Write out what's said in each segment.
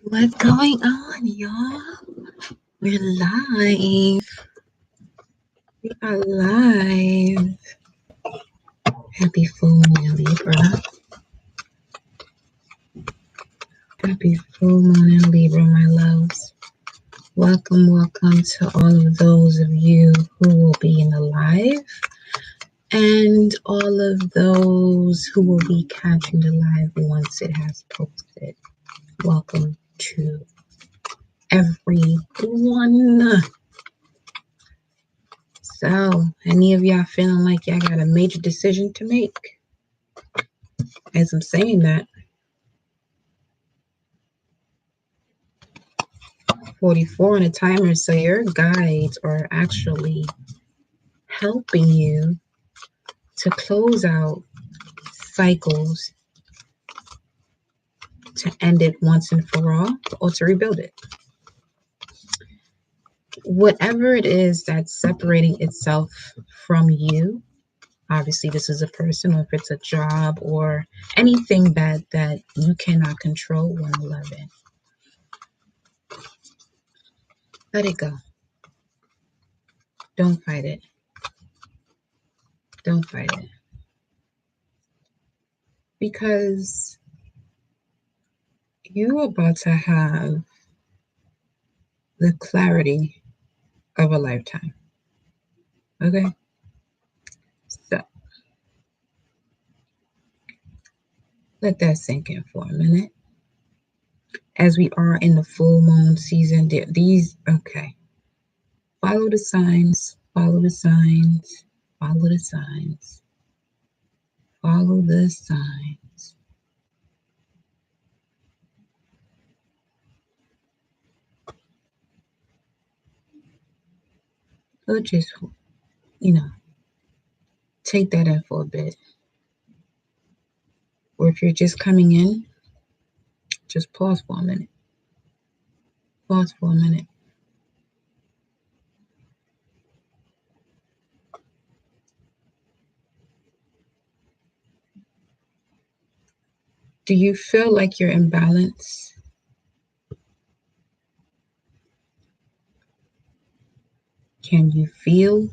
What's going on, y'all? We're live. We are live. Happy full moon, Libra. Happy full moon in Libra, my loves. Welcome to all of those of you who will be in the live and all of those who will be catching the live once it has posted. Welcome to everyone. So, any of y'all feeling like y'all got a major decision to make? As I'm saying that, 44 on a timer, so your guides are actually helping you to close out cycles, to end it once and for all, or to rebuild it. Whatever it is that's separating itself from you, obviously this is a person, or if it's a job or anything that you cannot control, 111. Let it go. Don't fight it. Don't fight it. Because you're about to have the clarity of a lifetime. Okay? So, let that sink in for a minute. As we are in the full moon season, okay. Follow the signs, follow the signs, follow the signs, follow the signs. Or just, take that in for a bit. Or if you're just coming in, just pause for a minute. Pause for a minute. Do you feel like you're in balance? Can you feel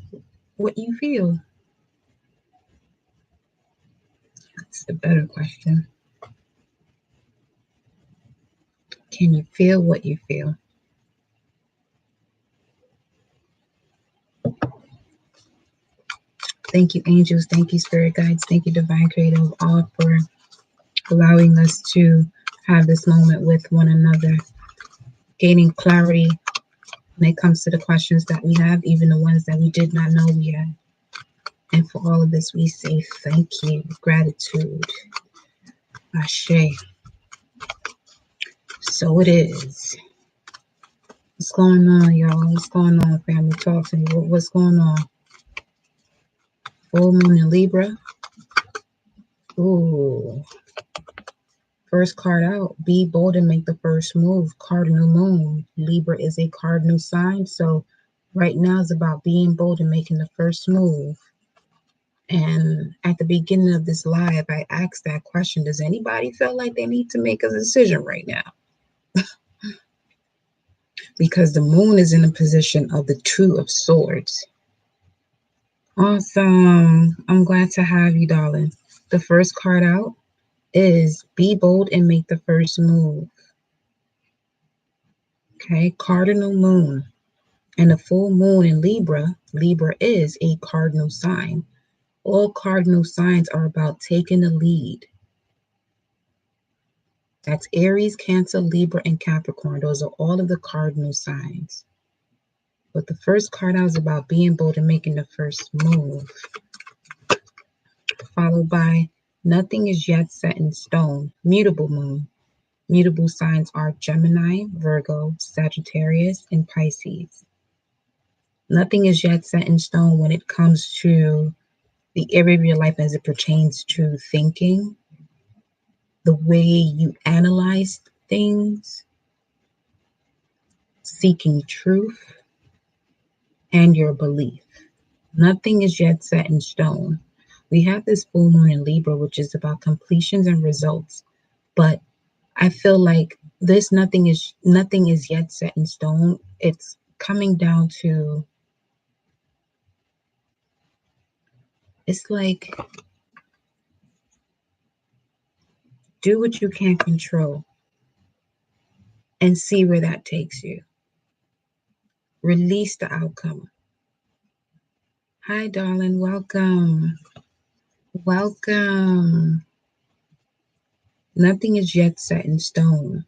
what you feel? That's the better question. Can you feel what you feel? Thank you, angels. Thank you, spirit guides. Thank you, divine creative, all for allowing us to have this moment with one another, gaining clarity when it comes to the questions that we have, even the ones that we did not know we had. And for all of this, we say thank you, gratitude, ashe. So it is. What's going on, y'all? What's going on, family? Talk to me. What's going on? Full moon in Libra. Ooh. First card out. Be bold and make the first move. Cardinal moon. Libra is a cardinal sign. So right now is about being bold and making the first move. And at the beginning of this live, I asked that question. Does anybody feel like they need to make a decision right now? Because the moon is in a position of the Two of Swords. Awesome. I'm glad to have you, darling. The first card out is be bold and make the first move. Okay, cardinal moon. And the full moon in Libra, Libra is a cardinal sign. All cardinal signs are about taking the lead. That's Aries, Cancer, Libra, and Capricorn. Those are all of the cardinal signs. But the first card out is about being bold and making the first move. Followed by nothing is yet set in stone. Mutable moon. Mutable signs are Gemini, Virgo, Sagittarius, and Pisces. Nothing is yet set in stone when it comes to the area of your life as it pertains to thinking, the way you analyze things, seeking truth, and your belief. Nothing is yet set in stone. We have this full moon in Libra, which is about completions and results. But I feel like This nothing is yet set in stone. It's coming down to, it's like, do what you can control and see where that takes you. Release the outcome. Hi, darling. Welcome. Welcome. Nothing is yet set in stone.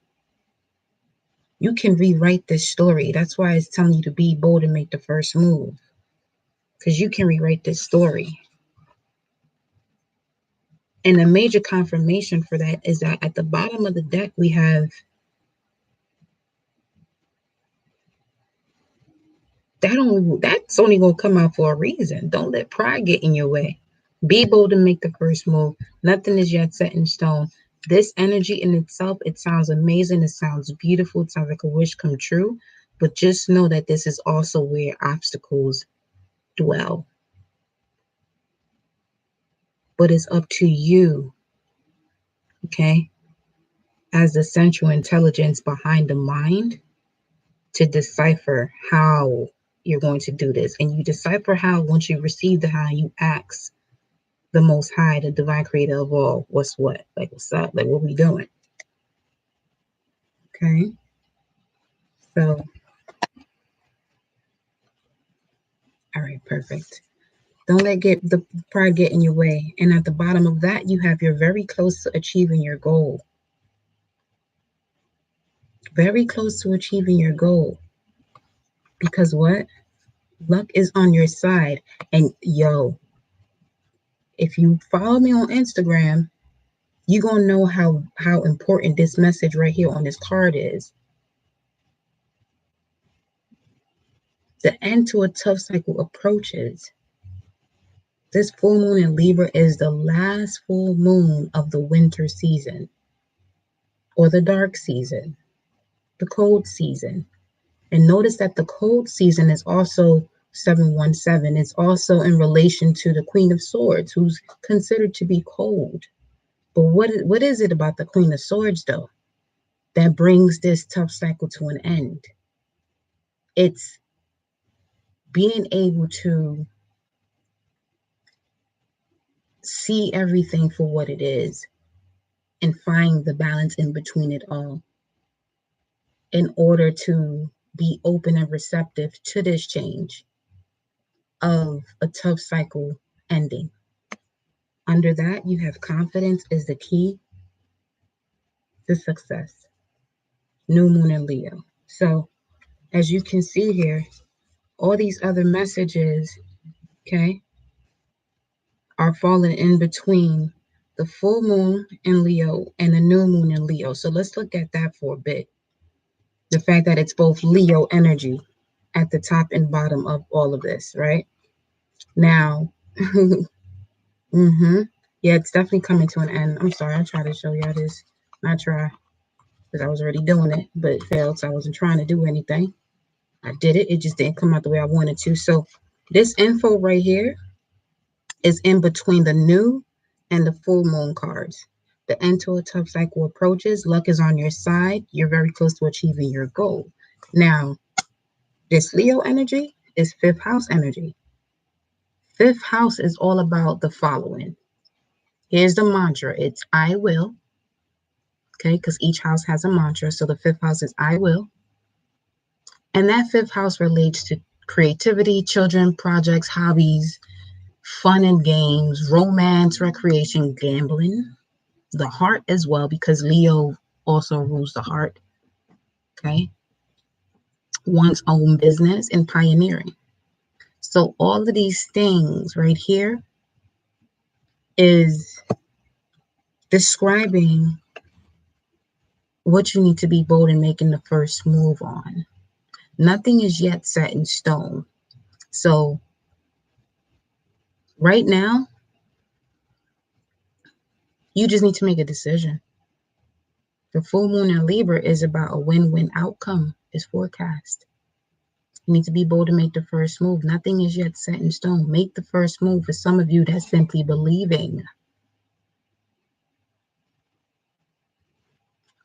You can rewrite this story. That's why it's telling you to be bold and make the first move. Because you can rewrite this story. And a major confirmation for that is that at the bottom of the deck, we have that's only going to come out for a reason. Don't let pride get in your way. Be bold and make the first move. Nothing is yet set in stone. This energy in itself, it sounds amazing. It sounds beautiful. It sounds like a wish come true. But just know that this is also where obstacles dwell. But it's up to you, okay, as the central intelligence behind the mind, to decipher how you're going to do this. And you decipher how once you receive the how, you ask the Most High, the divine creator of all, what's what? Like, what's up? Like, what we doing? Okay. So, all right, perfect. Don't let the pride get in your way. And at the bottom of that, you have you're very close to achieving your goal. Very close to achieving your goal. Because what? Luck is on your side. And yo, if you follow me on Instagram, you're gonna know how important this message right here on this card is. The end to a tough cycle approaches. This full moon in Libra is the last full moon of the winter season, or the dark season, the cold season. And notice that the cold season is also 717. It's also in relation to the Queen of Swords, who's considered to be cold. But what is it about the Queen of Swords, though, that brings this tough cycle to an end? It's being able to see everything for what it is and find the balance in between it all in order to be open and receptive to this change of a tough cycle ending. Under that, you have confidence is the key to success. New moon in Leo. So, as you can see here, all these other messages, okay, are falling in between the full moon in Leo and the new moon in Leo. So let's look at that for a bit. The fact that it's both Leo energy at the top and bottom of all of this, right? Now, yeah, it's definitely coming to an end. I'm sorry, I tried to show y'all this. Not try, because I was already doing it, but it failed, so I wasn't trying to do anything. I did it, it just didn't come out the way I wanted to. So this info right here is in between the new and the full moon cards. The end to a tough cycle approaches. Luck is on your side. You're very close to achieving your goal. Now, this Leo energy is fifth house energy. Fifth house is all about the following. Here's the mantra. It's I will. Okay, because each house has a mantra. So the fifth house is I will. And that fifth house relates to creativity, children, projects, hobbies, fun and games, romance, recreation, gambling, the heart as well, because Leo also rules the heart. Okay. One's own business and pioneering. So all of these things right here is describing what you need to be bold in making the first move on. Nothing is yet set in stone. So right now, you just need to make a decision. The full moon in Libra is about a win-win outcome is forecast. You need to be bold to make the first move. Nothing is yet set in stone. Make the first move. For some of you, that's simply believing.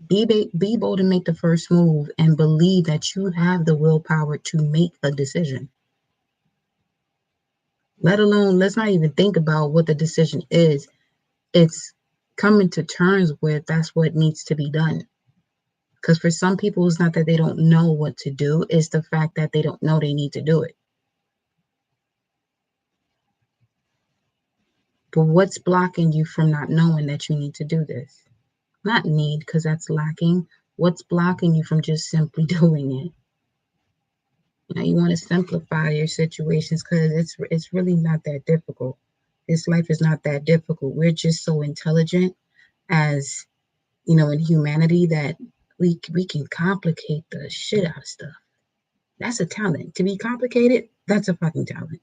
Be bold and make the first move and believe that you have the willpower to make a decision. Let alone, let's not even think about what the decision is. It's coming to terms with that's what needs to be done. Because for some people, it's not that they don't know what to do, it's the fact that they don't know they need to do it. But what's blocking you from not knowing that you need to do this? Not need, because that's lacking. What's blocking you from just simply doing it? You want to simplify your situations because it's really not that difficult. This life is not that difficult. We're just so intelligent as, in humanity that we can complicate the shit out of stuff. That's a talent. To be complicated, that's a fucking talent.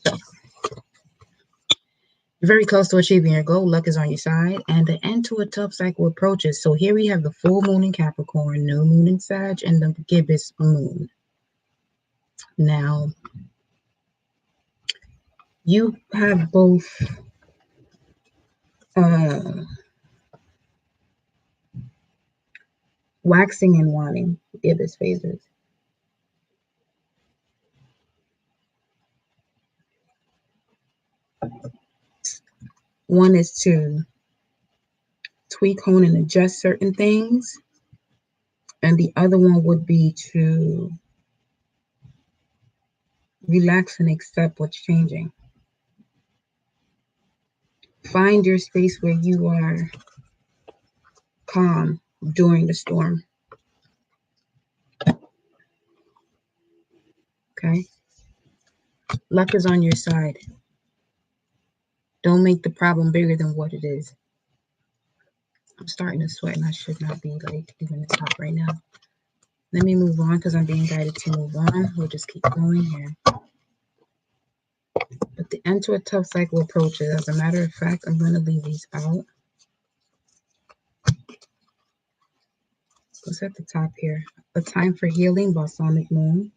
So, you're very close to achieving your goal. Luck is on your side, and the end to a tough cycle approaches. So here we have the full moon in Capricorn, new moon in Sag, and the gibbous moon. Now, you have both waxing and waning gibbous phases. One is to tweak, hone, and adjust certain things, and the other one would be to relax and accept what's changing. Find your space where you are calm during the storm. Okay? Luck is on your side. Don't make the problem bigger than what it is. I'm starting to sweat and I should not be like doing this talk right now. Let me move on because I'm being guided to move on. We'll just keep going here. But the end to a tough cycle approaches. As a matter of fact, I'm going to leave these out. What's at the top here? A Time for Healing, Balsamic Moon.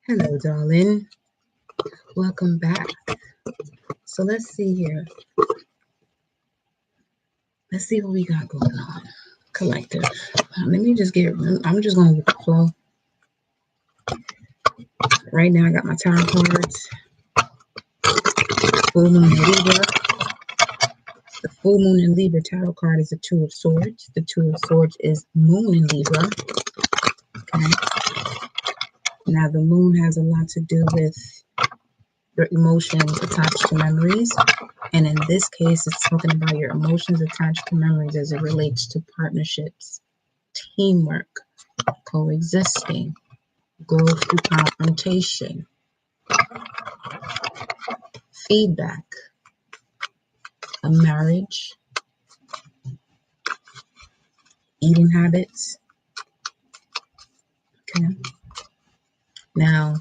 Hello, darling. Welcome back. So let's see here. Let's see what we got going on. Collective. Let me just I'm just going with the flow. Right now, I got my tarot cards. Full Moon in Libra. The Full Moon in Libra tarot card is the Two of Swords. The Two of Swords is Moon in Libra. Okay. Now, the Moon has a lot to do with your emotions attached to memories. And in this case, it's talking about your emotions attached to memories as it relates to partnerships, teamwork, coexisting, growth through confrontation, feedback, a marriage, eating habits. Okay. Now,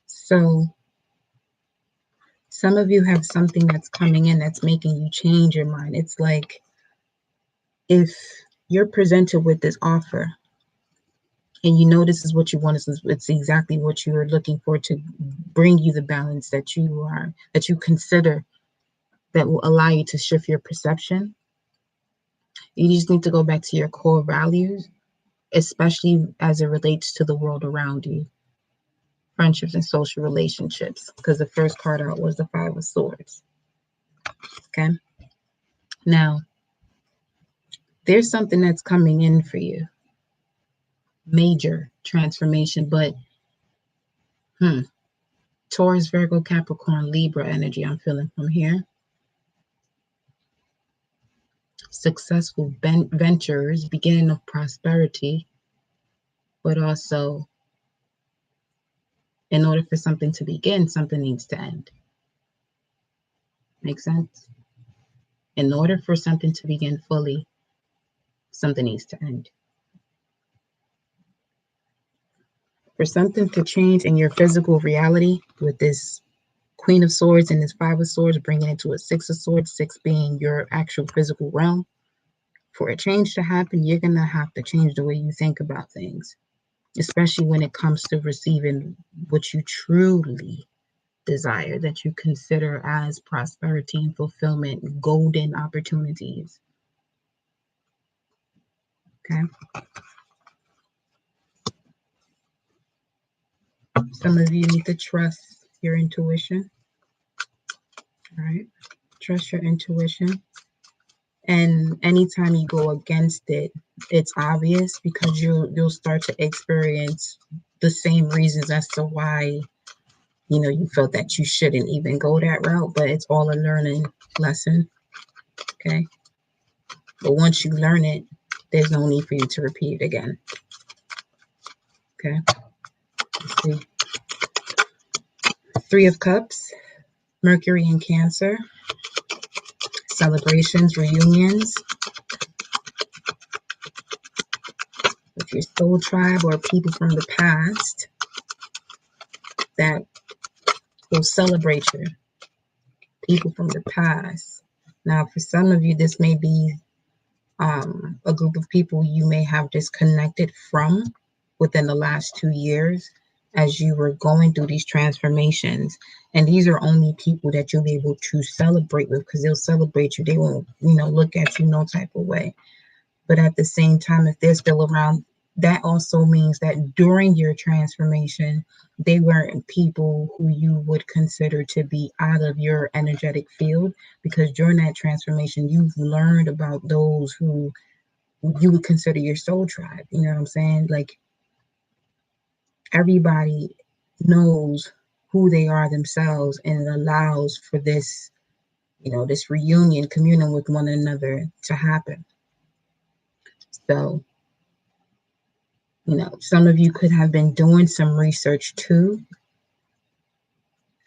so some of you have something that's coming in that's making you change your mind. It's like if you're presented with this offer and you know this is what you want, it's exactly what you're looking for to bring you the balance that you consider that will allow you to shift your perception. You just need to go back to your core values, especially as it relates to the world around you, friendships and social relationships, because the first card out was the Five of Swords. Okay. Now, there's something that's coming in for you. Major transformation, but Taurus, Virgo, Capricorn, Libra energy I'm feeling from here. Successful ventures, beginning of prosperity, but also in order for something to begin, something needs to end. Make sense? In order for something to begin fully, something needs to end. For something to change in your physical reality with this Queen of Swords and this Five of Swords, bringing it to a Six of Swords, six being your actual physical realm. For a change to happen, you're going to have to change the way you think about things, especially when it comes to receiving what you truly desire that you consider as prosperity and fulfillment, golden opportunities. Okay. Some of you need to trust your intuition. All right. Trust your intuition. And anytime you go against it, it's obvious because you'll start to experience the same reasons as to why you felt that you shouldn't even go that route, but it's all a learning lesson. Okay. But once you learn it, there's no need for you to repeat it again. Okay. Let's see. Three of Cups, Mercury in Cancer, celebrations, reunions with your soul tribe or people from the past that will celebrate you. People from the past. Now, for some of you, this may be a group of people you may have disconnected from within the last 2 years as you were going through these transformations. And these are only people that you'll be able to celebrate with because they'll celebrate you. They won't, look at you no type of way. But at the same time, if they're still around, that also means that during your transformation, they weren't people who you would consider to be out of your energetic field, because during that transformation, you've learned about those who you would consider your soul tribe. You know what I'm saying? Like, everybody knows who they are themselves, and it allows for this, this reunion, communing with one another to happen. So, some of you could have been doing some research too,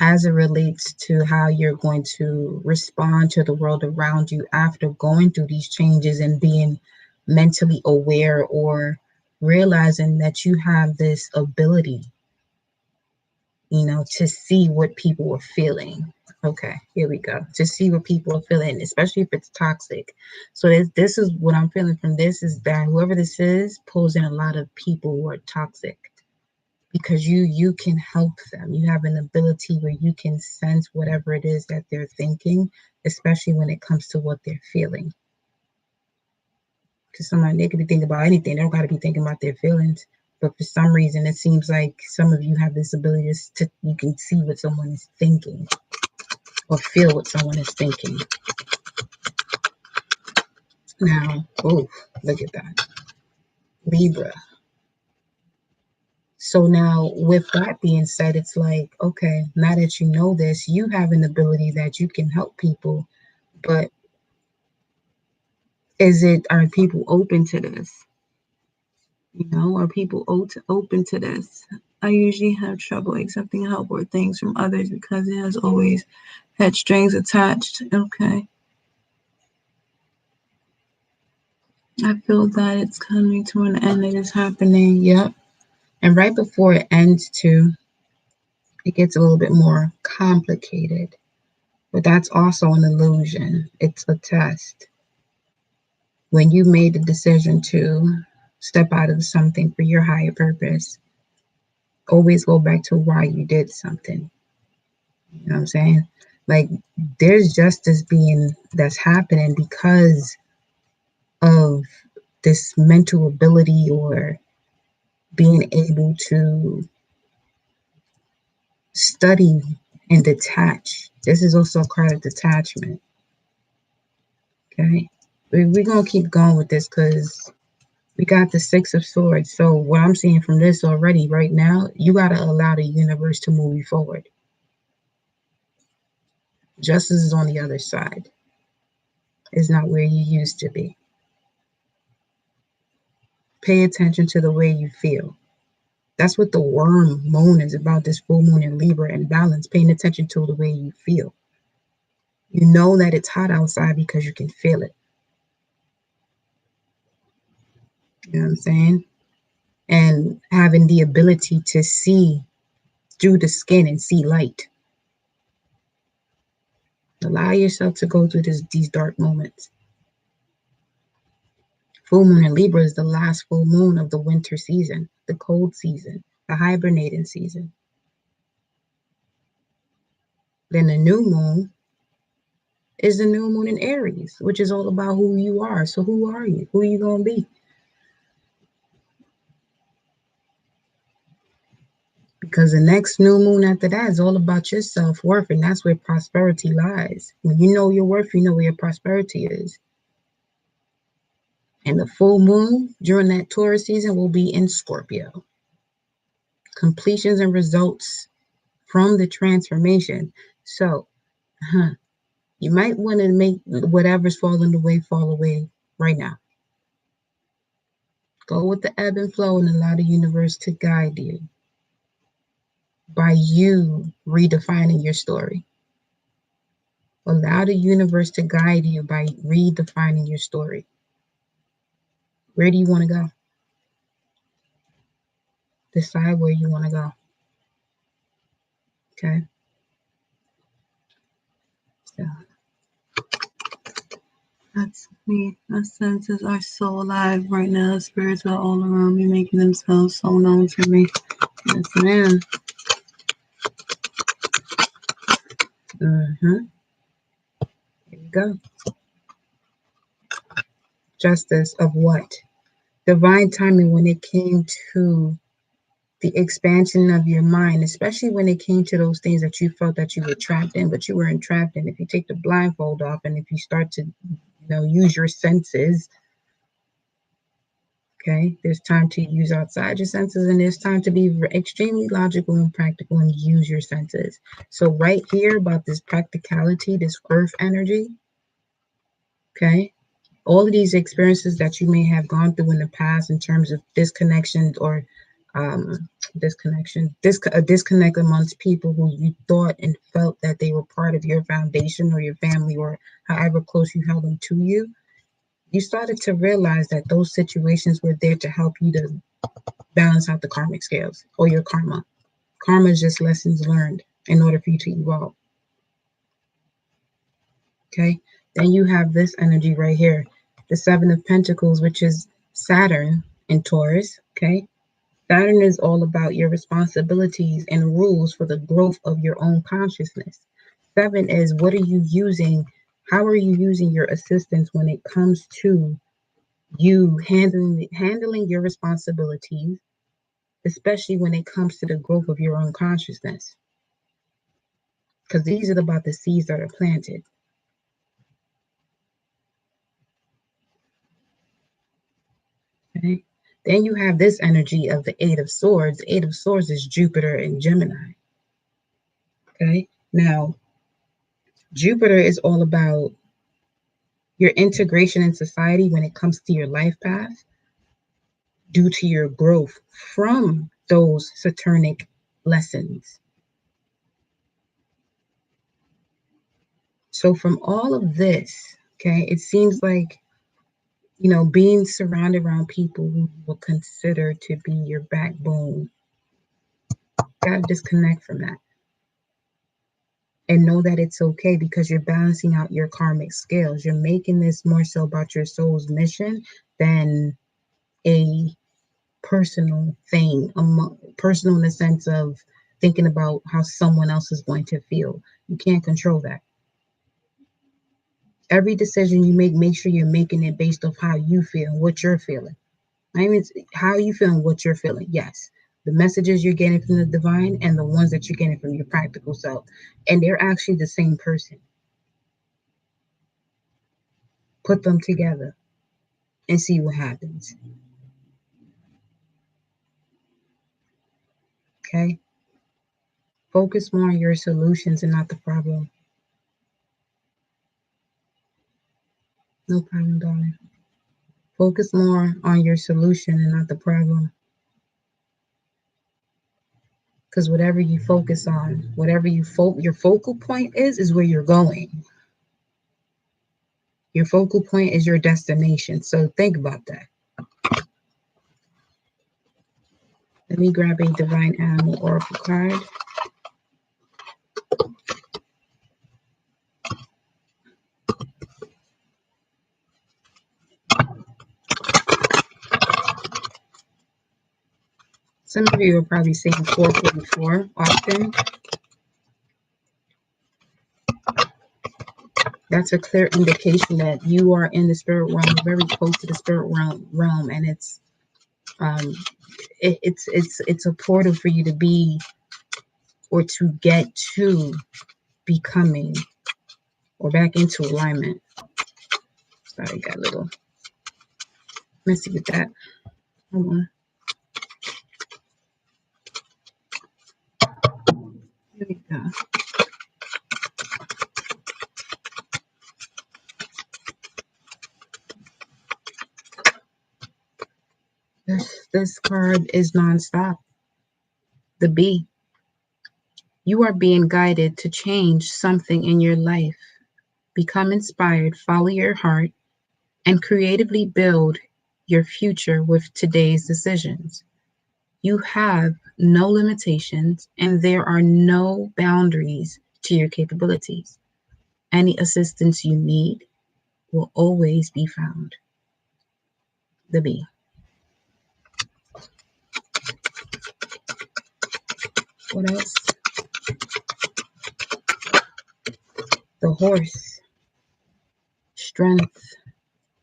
as it relates to how you're going to respond to the world around you after going through these changes and being mentally aware, or realizing that you have this ability, to see what people are feeling. Okay, here we go. To see what people are feeling, especially if it's toxic. So this is what I'm feeling from this, is that whoever this is pulls in a lot of people who are toxic, because you can help them. You have an ability where you can sense whatever it is that they're thinking, especially when it comes to what they're feeling. Because somebody, they could be thinking about anything. They don't got to be thinking about their feelings. But for some reason, it seems like some of you have this ability to you can see what someone is thinking or feel what someone is thinking. Now, oh, look at that. Libra. So now, with that being said, it's like, okay, now that you know this, you have an ability that you can help people, but are people open to this? Are people open to this? I usually have trouble accepting help or things from others because it has always had strings attached. Okay. I feel that it's coming to an end. It is happening. Yep. And right before it ends too, it gets a little bit more complicated. But that's also an illusion. It's a test. When you made the decision to step out of something for your higher purpose, always go back to why you did something. You know what I'm saying? Like, there's justice that's happening because of this mental ability, or being able to study and detach. This is also a card of detachment. Okay. We're going to keep going with this because we got the Six of Swords. So what I'm seeing from this already right now, you got to allow the universe to move you forward. Justice is on the other side. It's not where you used to be. Pay attention to the way you feel. That's what the worm moon is about, this full moon in Libra and balance, paying attention to the way you feel. You know that it's hot outside because you can feel it. You know what I'm saying? And having the ability to see through the skin and see light. Allow yourself to go through these dark moments. Full moon in Libra is the last full moon of the winter season, the cold season, the hibernating season. Then the new moon is the new moon in Aries, which is all about who you are. So who are you? Who are you going to be? Because the next new moon after that is all about your self-worth, and that's where prosperity lies. When you know your worth, you know where your prosperity is. And the full moon during that Taurus season will be in Scorpio. Completions and results from the transformation. So, you might want to make whatever's falling away fall away right now. Go with the ebb and flow and allow the universe to guide you by you redefining your story. Allow the universe to guide you by redefining your story. Where do you want to go? Decide where you want to go. Okay? So that's me. My senses are so alive right now. Spirits are all around me, making themselves so known to me. Yes, ma'am. Here we go. Justice of what? Divine timing when it came to the expansion of your mind, especially when it came to those things that you felt that you were trapped in, but you were entrapped in. If you take the blindfold off and if you start to, use your senses, okay, there's time to use outside your senses, and there's time to be extremely logical and practical and use your senses. So right here about this practicality, this earth energy, okay, all of these experiences that you may have gone through in the past in terms of disconnection or a disconnect amongst people who you thought and felt that they were part of your foundation or your family or however close you held them to you, you started to realize that those situations were there to help you to balance out the karmic scales or your karma. Karma is just lessons learned in order for you to evolve. Okay, then you have this energy right here, the Seven of Pentacles, which is Saturn in Taurus. Okay, Saturn is all about your responsibilities and rules for the growth of your own consciousness. Seven is what are you using? How are you using your assistance when it comes to you handling your responsibilities, especially when it comes to the growth of your own consciousness? Because these are about the seeds that are planted. Okay. Then you have this energy of the Eight of Swords. The Eight of Swords is Jupiter and Gemini. Okay. Now, Jupiter is all about your integration in society when it comes to your life path due to your growth from those Saturnic lessons. So, from all of this, okay, it seems like, being surrounded around people who you will consider to be your backbone, gotta disconnect from that and know that it's okay because you're balancing out your karmic scales. You're making this more so about your soul's mission than a personal thing, personal in the sense of thinking about how someone else is going to feel. You can't control that. Every decision you make sure you're making it based off how you feel, what you're feeling. I mean, how you feeling, what you're feeling. Yes, the messages you're getting from the divine and the ones that you're getting from your practical self, and they're actually the same person. Put them together and see what happens. Okay? Focus more on your solutions and not the problem. No problem, darling. Focus more on your solution and not the problem. Because whatever you focus on, whatever your focal point is where you're going. Your focal point is your destination. So think about that. Let me grab a Divine Animal Oracle card. Some of you are probably saying 444 often. That's a clear indication that you are in the spirit realm, very close to the spirit realm, and it's a portal for you to be, or to get to becoming, or back into alignment. Sorry, got a little messy with that. Hold on. Here we go. This card is nonstop. The B. You are being guided to change something in your life. Become inspired, follow your heart, and creatively build your future with today's decisions. You have no limitations, and there are no boundaries to your capabilities. Any assistance you need will always be found. The B. What else? The horse. Strength.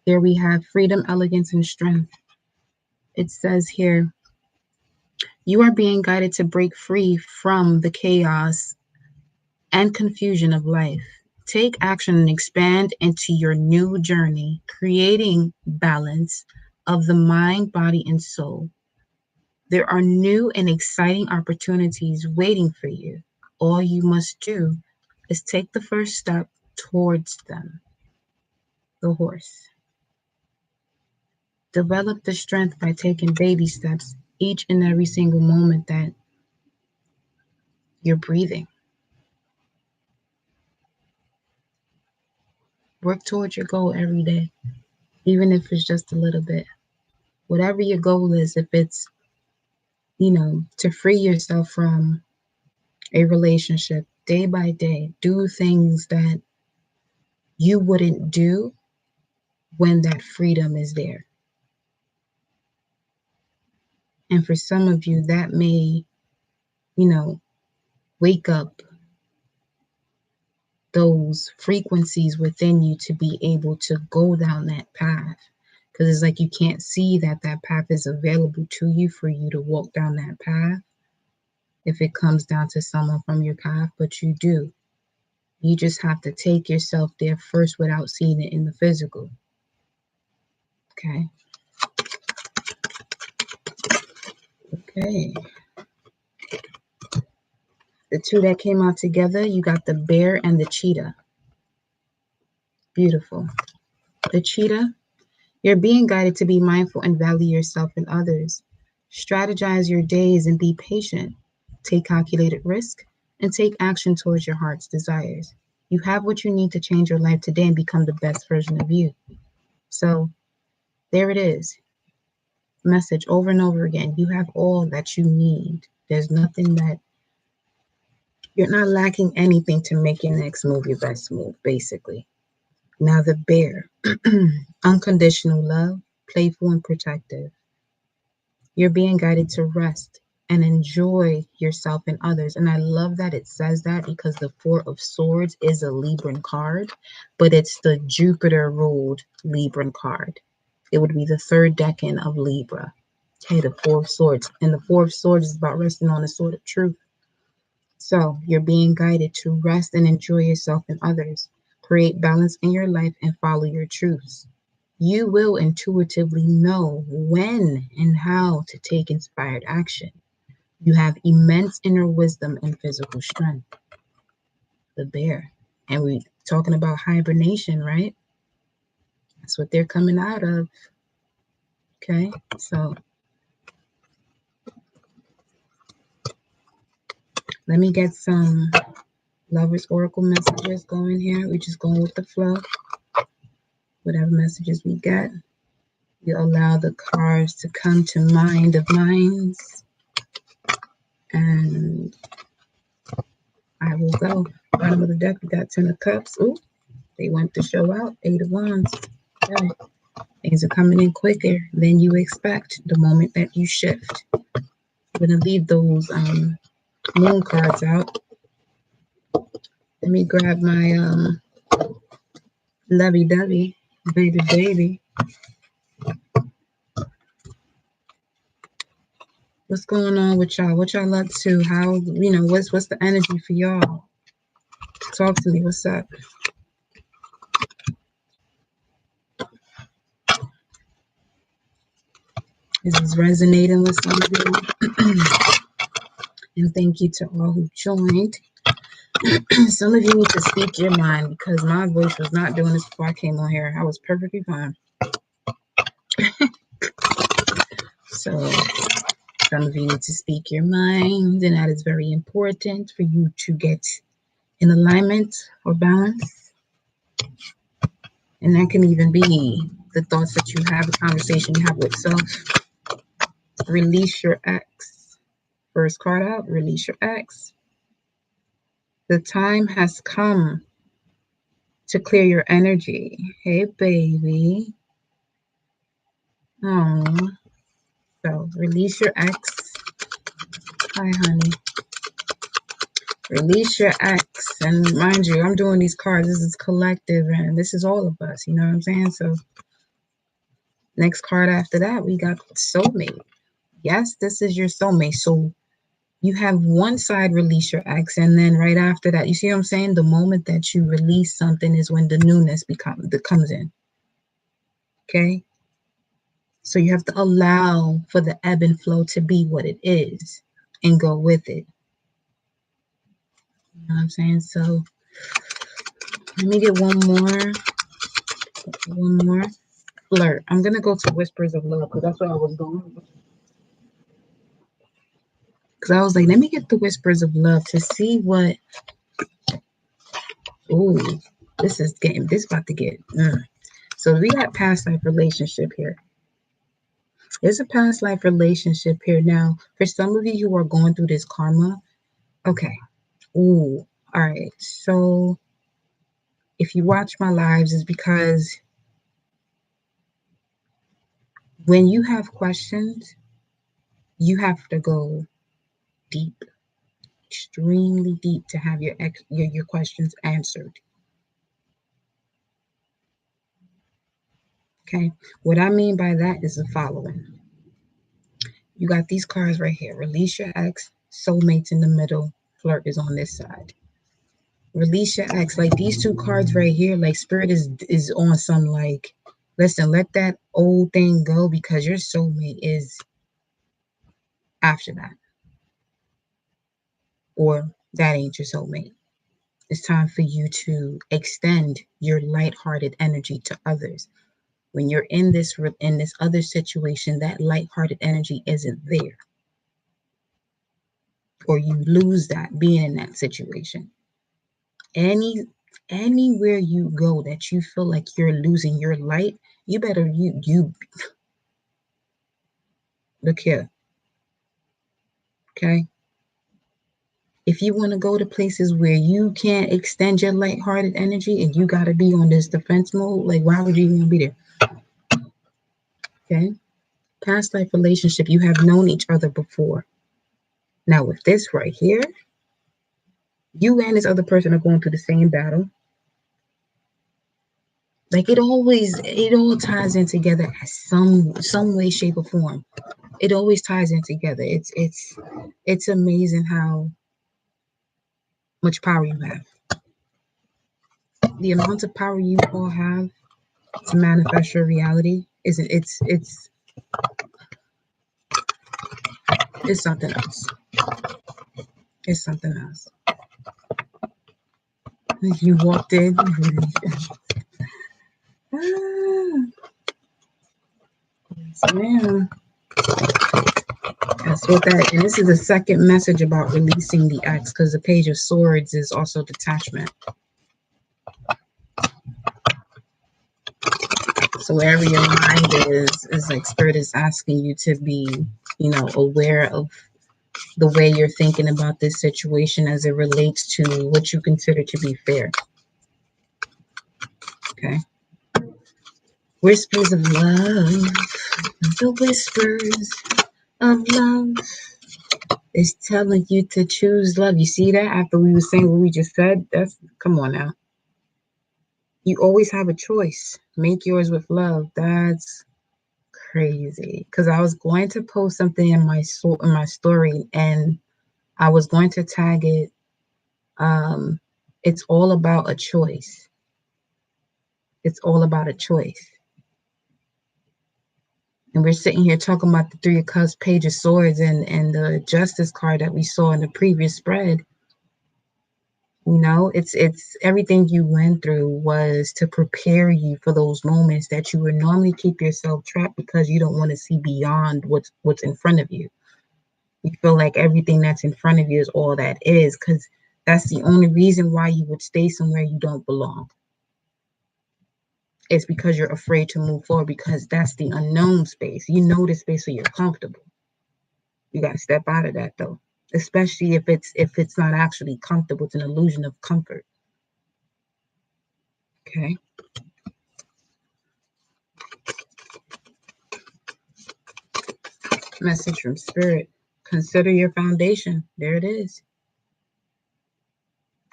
Here we have freedom, elegance, and strength. It says here, you are being guided to break free from the chaos and confusion of life. Take action and expand into your new journey, creating balance of the mind, body, and soul. There are new and exciting opportunities waiting for you. All you must do is take the first step towards them. The horse. Develop the strength by taking baby steps each and every single moment that you're breathing. Work towards your goal every day, even if it's just a little bit. Whatever your goal is, if it's, to free yourself from a relationship day by day, do things that you wouldn't do when that freedom is there. And for some of you, that may, wake up those frequencies within you to be able to go down that path. Because it's like you can't see that path is available to you for you to walk down that path if it comes down to someone from your path, but you do. You just have to take yourself there first without seeing it in the physical. Okay. Okay. The two that came out together, you got the bear and the cheetah. Beautiful. The cheetah, you're being guided to be mindful and value yourself and others. Strategize your days and be patient. Take calculated risk and take action towards your heart's desires. You have what you need to change your life today and become the best version of you. So there it is. Message over and over again. You have all that you need. There's nothing that you're not lacking anything to make your next move your best move, basically. Now the bear. Unconditional love, playful and protective. You're being guided to rest and enjoy yourself and others. And I love that it says that, because the Four of Swords is a Libran card, but it's the Jupiter ruled Libran card. It would be the third decan of Libra. Okay, the Four of Swords. And the Four of Swords is about resting on the sword of truth. So you're being guided to rest and enjoy yourself and others. Create balance in your life and follow your truths. You will intuitively know when and how to take inspired action. You have immense inner wisdom and physical strength. The bear. And we're talking about hibernation, right? That's what they're coming out of. Okay, so let me get some Lovers Oracle messages going here. We're just going with the flow. Whatever messages we get, you allow the cards to come to mind of minds. And I will go. Bottom of the deck, we got 10 of Cups. Ooh, they went to show out. 8 of Wands. Okay. Things are coming in quicker than you expect the moment that you shift. I'm going to leave those moon cards out. Let me grab my lovey-dovey, baby. What's going on with y'all? What y'all up to? How, what's the energy for y'all? Talk to me. What's up? Is this resonating with some of you? And thank you to all who joined. Some of you need to speak your mind because my voice was not doing this before I came on here. I was perfectly fine. So some of you need to speak your mind, and that is very important for you to get in alignment or balance. And that can even be the thoughts that you have, the conversation you have with self. Release your ex. First card out, release your ex. The time has come to clear your energy. Hey, baby. Oh, so release your ex. Hi, honey. Release your ex. And mind you, I'm doing these cards. This is collective, and this is all of us. You know what I'm saying? So next card after that, we got soulmate. Yes, this is your soulmate. So you have one side release your ex, and then right after that, you see what I'm saying? The moment that you release something is when the newness comes in. Okay? So you have to allow for the ebb and flow to be what it is and go with it. You know what I'm saying? So let me get one more. Flirt. I'm going to go to Whispers of Love because that's what I was going. Because I was like, let me get the Whispers of Love to see what. Ooh, this about to get. So we got past life relationship here. There's a past life relationship here. Now, for some of you who are going through this karma, okay. Ooh, all right. So if you watch my lives, it's because when you have questions, you have to go deep, extremely deep to have your questions answered. Okay. What I mean by that is the following. You got these cards right here. Release your ex, soulmates in the middle, flirt is on this side. Release your ex. Like these two cards right here, like spirit is on some like, listen, let that old thing go because your soulmate is after that. Or that ain't your soulmate. It's time for you to extend your lighthearted energy to others. When you're in this other situation, that lighthearted energy isn't there. Or you lose that being in that situation. Anywhere you go that you feel like you're losing your light, you better you look here. Okay? If you want to go to places where you can't extend your lighthearted energy and you got to be on this defense mode, like why would you even be there? Okay? Past life relationship, you have known each other before. Now with this right here, you and this other person are going through the same battle. Like it all ties in together as some way, shape, or form. It always ties in together. It's amazing how much power you have. The amount of power you all have to manifest your reality it's something else. It's something else. You walked in. Yes, ma'am. That's what that, and this is the second message about releasing the ex, because the Page of Swords is also detachment. So wherever your mind is like Spirit is asking you to be, aware of the way you're thinking about this situation as it relates to what you consider to be fair. Okay. Whispers of love. The whispers of love is telling you to choose love. You see that after we were saying what we just said? Come on now. You always have a choice. Make yours with love. That's crazy. Because I was going to post something in my story, and I was going to tag it. It's all about a choice. It's all about a choice. And we're sitting here talking about the Three of Cups, Page of Swords, and the Justice card that we saw in the previous spread. You know, it's everything you went through was to prepare you for those moments that you would normally keep yourself trapped because you don't want to see beyond what's in front of you. You feel like everything that's in front of you is all that is, because that's the only reason why you would stay somewhere you don't belong. It's because you're afraid to move forward, because that's the unknown space. You know the space where you're comfortable. You got to step out of that though, especially if it's not actually comfortable. It's an illusion of comfort. Okay. Message from Spirit. Consider your foundation. There it is.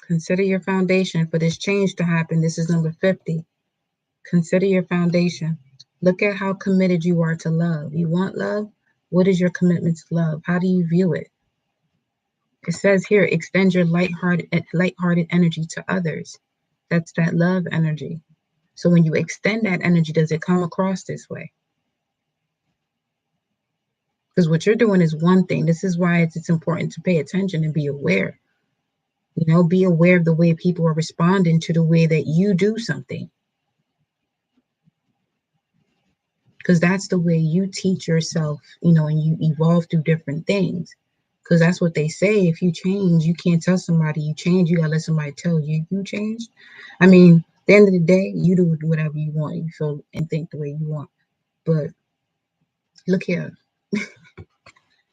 Consider your foundation for this change to happen. This is number 50. Consider your foundation. Look at how committed you are to love. You want love? What is your commitment to love? How do you view it? It says here, extend your lighthearted energy to others. That's that love energy. So when you extend that energy, does it come across this way? Because what you're doing is one thing. This is why it's important to pay attention and be aware. You know, be aware of the way people are responding to the way that you do something. Because that's the way you teach yourself, you know, and you evolve through different things. Because that's what they say. If you change, you can't tell somebody you change. You got to let somebody tell you you changed. I mean, at the end of the day, you do whatever you want. You feel and think the way you want. But look here.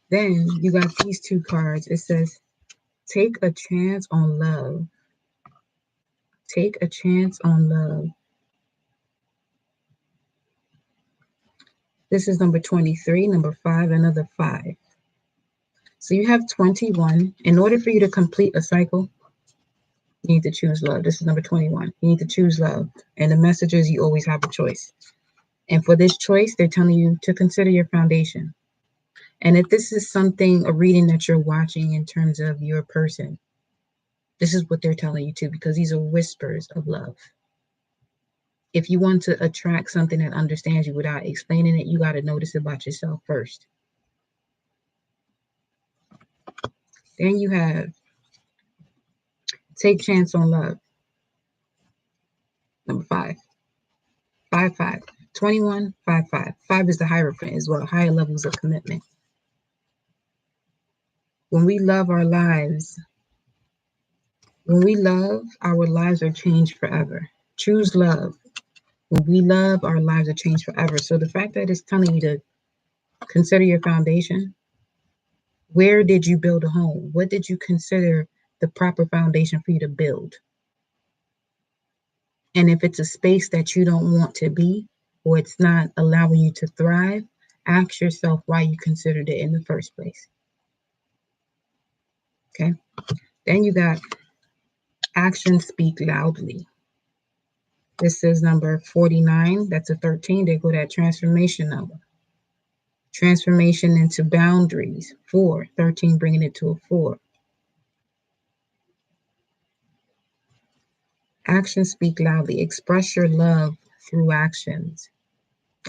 Then you got these two cards. It says, take a chance on love. Take a chance on love. This is number 23, number 5, another 5. So you have 21. In order for you to complete a cycle, you need to choose love. This is number 21. You need to choose love. And the message is you always have a choice. And for this choice, they're telling you to consider your foundation. And if this is something, a reading that you're watching in terms of your person, this is what they're telling you to, because these are whispers of love. If you want to attract something that understands you without explaining it, you got to notice about yourself first. Then you have take chance on love. Number 5. 5, 5. 21, 5, 5. 5 is the Hierophant as well, higher levels of commitment. When we love our lives, our lives are changed forever. Choose love. When we love, our lives are changed forever. So the fact that it's telling you to consider your foundation, where did you build a home? What did you consider the proper foundation for you to build? And if it's a space that you don't want to be, or it's not allowing you to thrive, ask yourself why you considered it in the first place. Okay. Then you got actions speak loudly. This is number 49. That's a 13. They go that transformation number. Transformation into boundaries. 4. 13, bringing it to a 4. Actions speak loudly. Express your love through actions.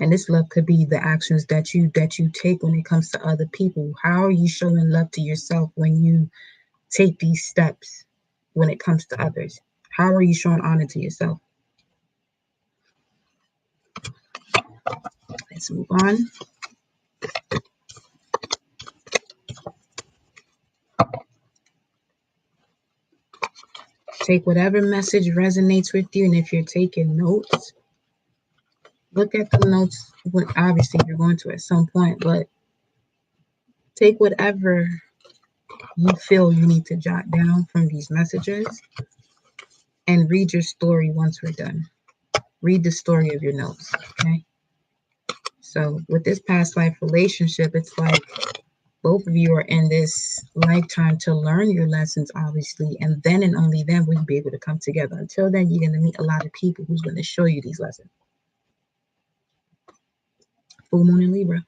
And this love could be the actions that you take when it comes to other people. How are you showing love to yourself when you take these steps when it comes to others? How are you showing honor to yourself? Let's move on. Take whatever message resonates with you. And if you're taking notes, look at the notes. Obviously, you're going to at some point, but take whatever you feel you need to jot down from these messages and read your story once we're done. Read the story of your notes, okay? So with this past life relationship, it's like Both of you are in this lifetime to learn your lessons, obviously, and then and only then will you be able to come together. Until then, you're going to meet a lot of people who's going to show you these lessons. Full moon in Libra.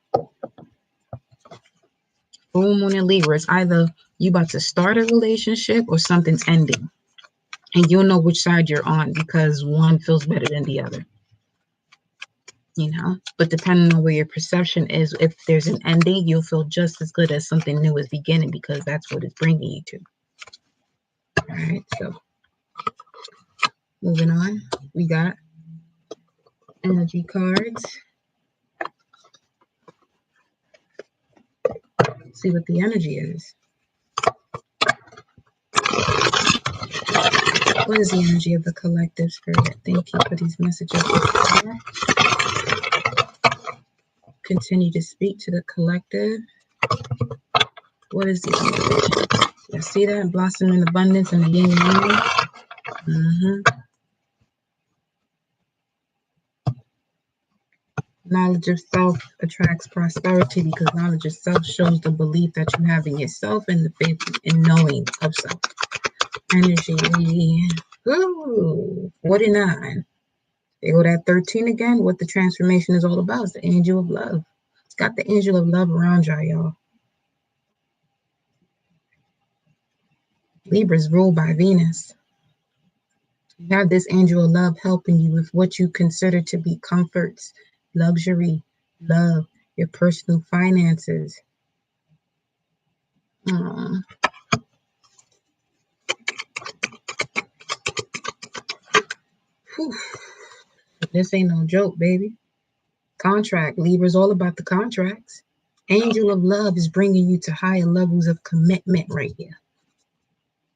Full moon in Libra. It's either you about to start a relationship or something's ending. And you'll know which side you're on because one feels better than the other. You know, but depending on where your perception is, if there's an ending, you'll feel just as good as something new is beginning because that's what it's bringing you to. All right, so moving on, we got energy cards. Let's see what the energy is. What is the energy of the collective spirit? Thank you for these messages. Continue to speak to the collective. What is the energy? You see that? Blossom in abundance and the yin yang. Knowledge of self attracts prosperity because knowledge of self shows the belief that you have in yourself and the faith in knowing of self. Energy. Ooh, 49. They go that 13 again. What the transformation is all about is the angel of love. It's got the angel of love around y'all. Libra's ruled by Venus. You have this angel of love helping you with what you consider to be comforts, luxury, love, your personal finances. Whew. This ain't no joke, baby. Contract. Libra's all about the contracts. Angel of love is bringing you to higher levels of commitment right here.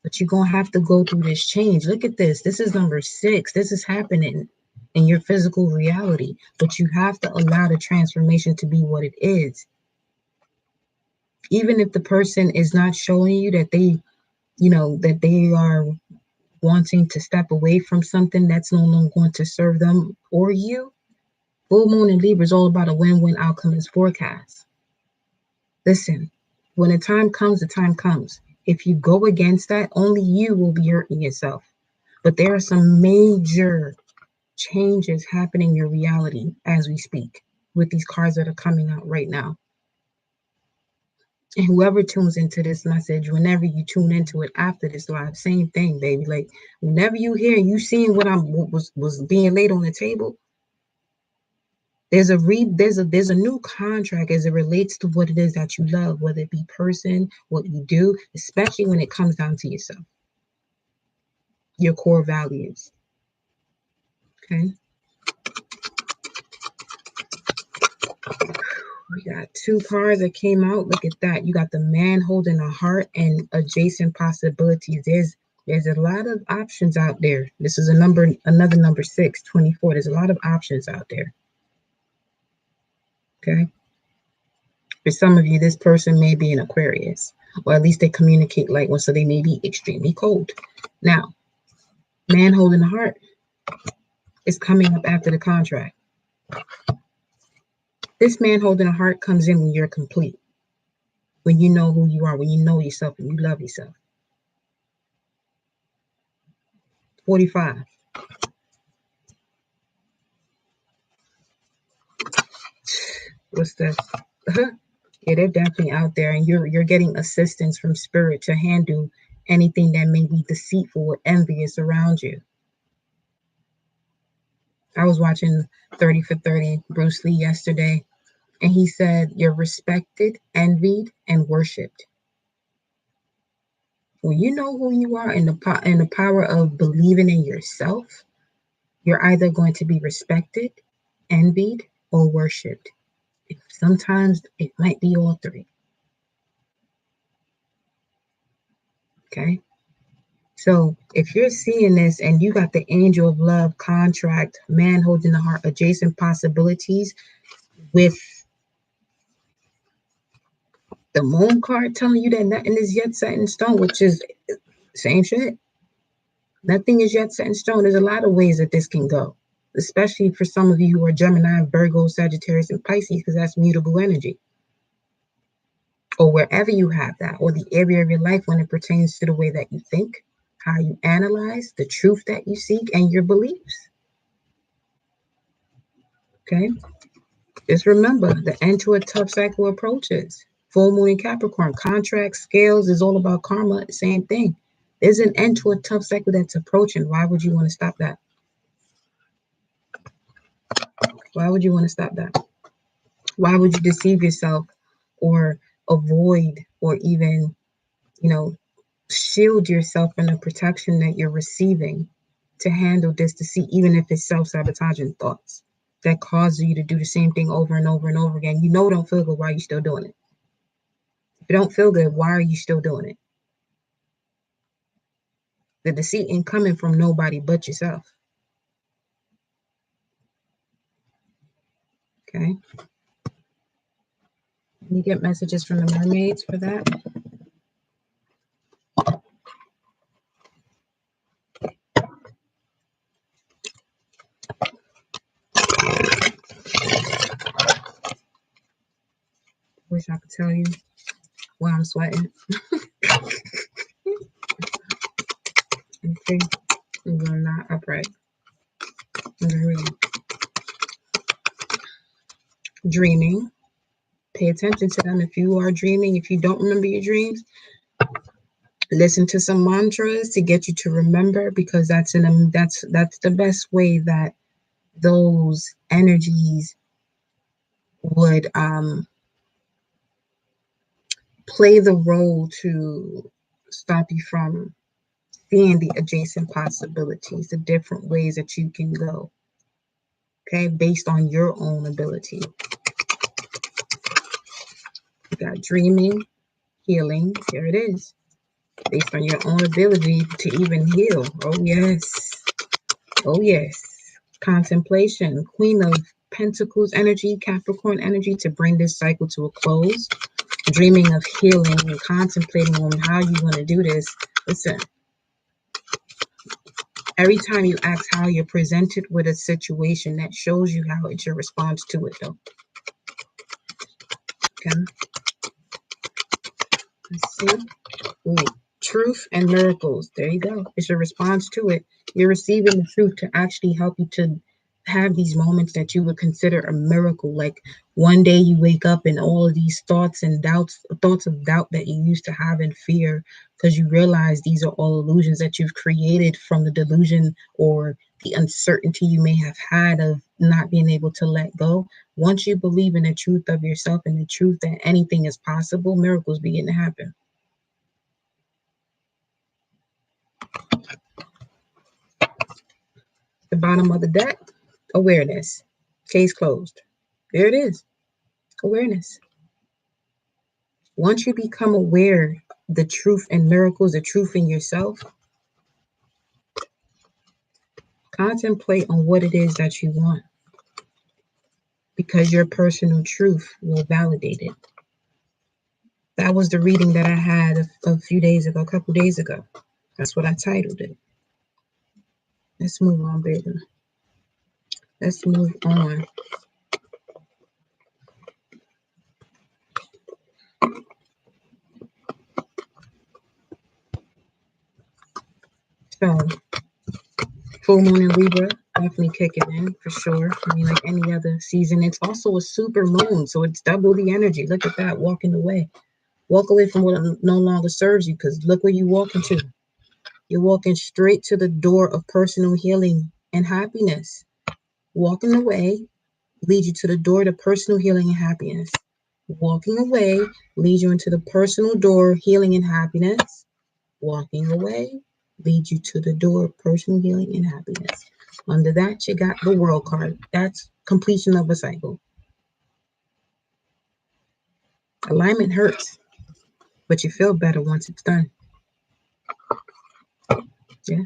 But you're going to have to go through this change. Look at this. This is number 6. This is happening in your physical reality. But you have to allow the transformation to be what it is. Even if the person is not showing you that they, that they are wanting to step away from something that's no longer going to serve them or you, full moon in Libra is all about a win-win outcome as forecast. Listen, when the time comes, the time comes. If you go against that, only you will be hurting yourself. But there are some major changes happening in your reality as we speak with these cards that are coming out right now. And whoever tunes into this message, whenever you tune into it after this live, same thing, baby. Like whenever you hear, you seeing what was being laid on the table, there's a new contract as it relates to what it is that you love, whether it be person, what you do, especially when it comes down to yourself, your core values. Okay. We got 2 cards that came out. Look at that. You got the man holding a heart and adjacent possibilities. There's a lot of options out there. This is another number 6, 24. There's a lot of options out there. Okay. For some of you, this person may be an Aquarius, or at least they communicate like one, so they may be extremely cold. Now, man holding a heart is coming up after the contract. This man holding a heart comes in when you're complete, when you know who you are, when you know yourself and you love yourself. 45. What's this? Yeah, they're definitely out there, and you're getting assistance from spirit to handle anything that may be deceitful or envious around you. I was watching 30 for 30, Bruce Lee, yesterday, and he said, you're respected, envied, and worshipped. When you know who you are and the power of believing in yourself, you're either going to be respected, envied, or worshipped. Sometimes it might be all 3. Okay. So if you're seeing this and you got the angel of love contract, man holding the heart, adjacent possibilities with the moon card telling you that nothing is yet set in stone, which is same shit. Nothing is yet set in stone. There's a lot of ways that this can go, especially for some of you who are Gemini, Virgo, Sagittarius, and Pisces, because that's mutable energy. or wherever you have that, or the area of your life when it pertains to the way that you think, how you analyze, the truth that you seek, and your beliefs. Okay? Just remember, the end to a tough cycle approaches. Full moon in Capricorn, contracts, scales is all about karma, same thing. There's an end to a tough cycle that's approaching. Why would you want to stop that? Why would you want to stop that? Why would you deceive yourself or avoid or even, shield yourself from the protection that you're receiving to handle this, to see, even if it's self-sabotaging thoughts that cause you to do the same thing over and over and over again? You know, don't feel good. Why are you still doing it? If you don't feel good, why are you still doing it? The deceit ain't coming from nobody but yourself. Okay. You get messages from the mermaids for that. Wish I could tell you why I'm sweating. Okay. You're not upright. Dreaming. Pay attention to them. If you are dreaming, if you don't remember your dreams, listen to some mantras to get you to remember, because that's the best way that those energies would play the role to stop you from seeing the adjacent possibilities, the different ways that you can go. Okay, based on your own ability. You got dreaming, healing. Here it is. Based on your own ability to even heal. Oh, yes. Oh, yes. Contemplation. Queen of Pentacles energy, Capricorn energy, to bring this cycle to a close. Dreaming of healing and contemplating on how you want to do this. Listen. Every time you ask how you're presented with a situation, that shows you how it's your response to it, though. Okay. Let's see. Ooh. Truth and miracles. There you go. It's your response to it. You're receiving the truth to actually help you to have these moments that you would consider a miracle. Like one day you wake up and all of these thoughts of doubt that you used to have in fear, because you realize these are all illusions that you've created from the delusion or the uncertainty you may have had of not being able to let go. Once you believe in the truth of yourself and the truth that anything is possible, miracles begin to happen. The bottom of the deck, awareness. Case closed. There it is. Awareness. Once you become aware the truth and miracles, the truth in yourself, contemplate on what it is that you want, because your personal truth will validate it. That was the reading that I had a few days ago, a couple days ago. That's what I titled it. Let's move on, baby. Let's move on. So, full moon in Libra, definitely kicking in for sure. I mean, like any other season. It's also a super moon, so it's double the energy. Look at that, walking away. Walk away from what no longer serves you, because look where you're walking to. You're walking straight to the door of personal healing and happiness. Walking away leads you to the door to personal healing and happiness. Walking away leads you into the personal door, healing and happiness. Walking away leads you to the door of personal healing and happiness. Under that, you got the World card. That's completion of a cycle. Alignment hurts, but you feel better once it's done. Yeah.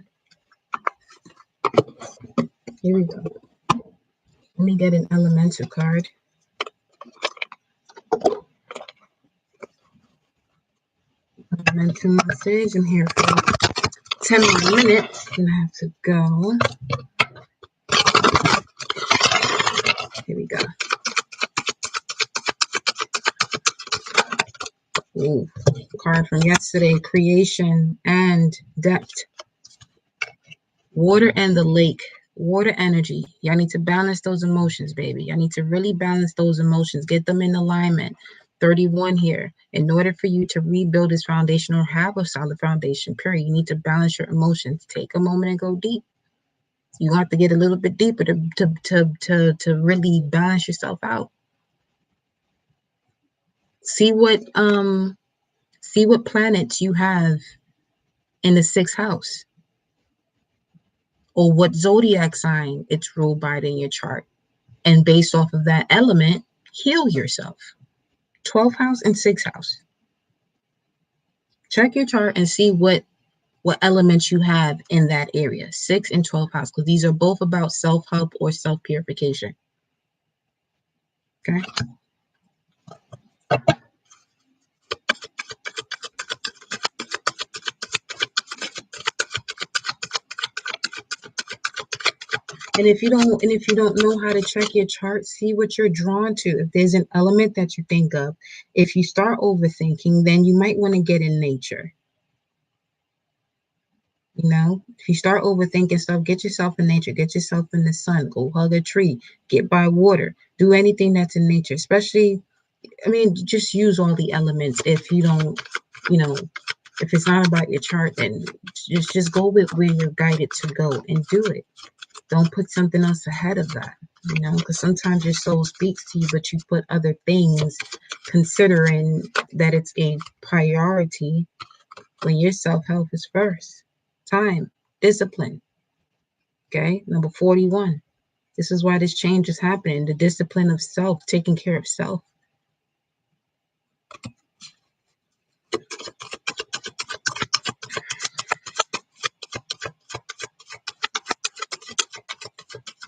Here we go. Let me get an elemental card. Elemental message. I'm here for 10 more minutes. Gonna have to go. Here we go. Ooh, card from yesterday, creation and depth. Water and the lake. Water energy. Y'all need to balance those emotions, baby. Y'all need to really balance those emotions. Get them in alignment. 31 here. In order for you to rebuild this foundation or have a solid foundation, period, you need to balance your emotions. Take a moment and go deep. You have to get a little bit deeper to really balance yourself out. See what planets you have in the 6th house, or what zodiac sign it's ruled by in your chart. And based off of that element, heal yourself. 12th house and 6th house. Check your chart and see what elements you have in that area, 6th and 12th house, because these are both about self-help or self-purification. Okay. And if you don't know how to check your chart, see what you're drawn to. If there's an element that you think of, if you start overthinking, then you might want to get in nature. You know, if you start overthinking stuff, get yourself in nature, get yourself in the sun, go hug a tree, get by water, do anything that's in nature. Especially, I mean, just use all the elements. If you don't, if it's not about your chart, then just go with where you're guided to go and do it. Don't put something else ahead of that, because sometimes your soul speaks to you, but you put other things, considering that it's a priority when your self-help is first. Time, discipline. Okay, number 41. This is why this change is happening. The discipline of self, taking care of self.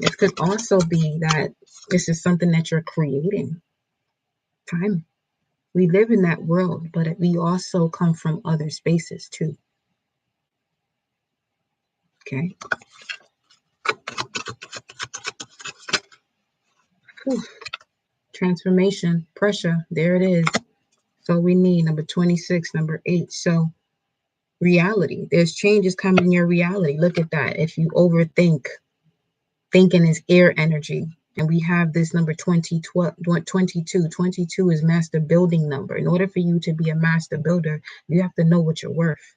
It could also be that this is something that you're creating. Time. We live in that world, but we also come from other spaces too. Okay. Whew. Transformation, pressure, there it is. So we need number 26, number 8. So reality, there's changes coming in your reality. Look at that. If you overthink, thinking is air energy. And we have this number 22. 22 is master building number. In order for you to be a master builder, you have to know what you're worth.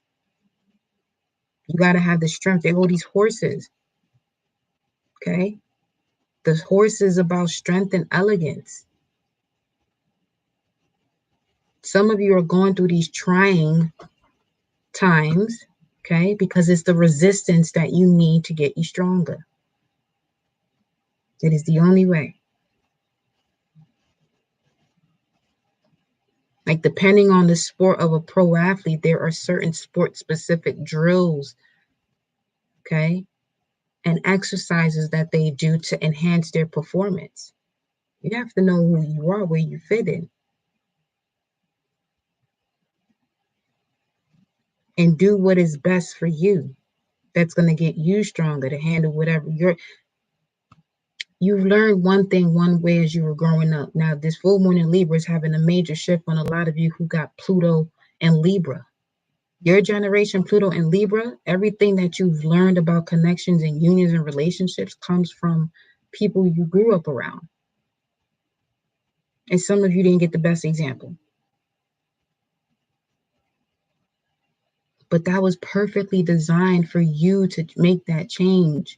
You got to have the strength. There go these horses. Okay. The horse is about strength and elegance. Some of you are going through these trying times, okay, because it's the resistance that you need to get you stronger. It is the only way. Like, depending on the sport of a pro athlete, there are certain sport-specific drills, okay, and exercises that they do to enhance their performance. You have to know who you are, where you fit in, and do what is best for you. That's going to get you stronger to handle whatever you've learned one thing one way as you were growing up. Now, this full moon in Libra is having a major shift on a lot of you who got Pluto and Libra. Your generation, Pluto and Libra, everything that you've learned about connections and unions and relationships comes from people you grew up around. And some of you didn't get the best example. But that was perfectly designed for you to make that change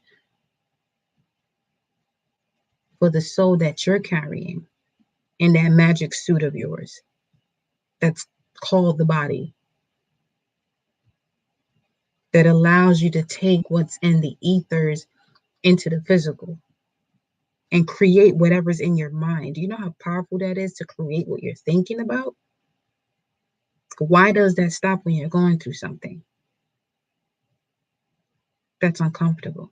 for the soul that you're carrying in that magic suit of yours that's called the body, that allows you to take what's in the ethers into the physical and create whatever's in your mind. Do you know how powerful that is, to create what you're thinking about? Why does that stop when you're going through something that's uncomfortable?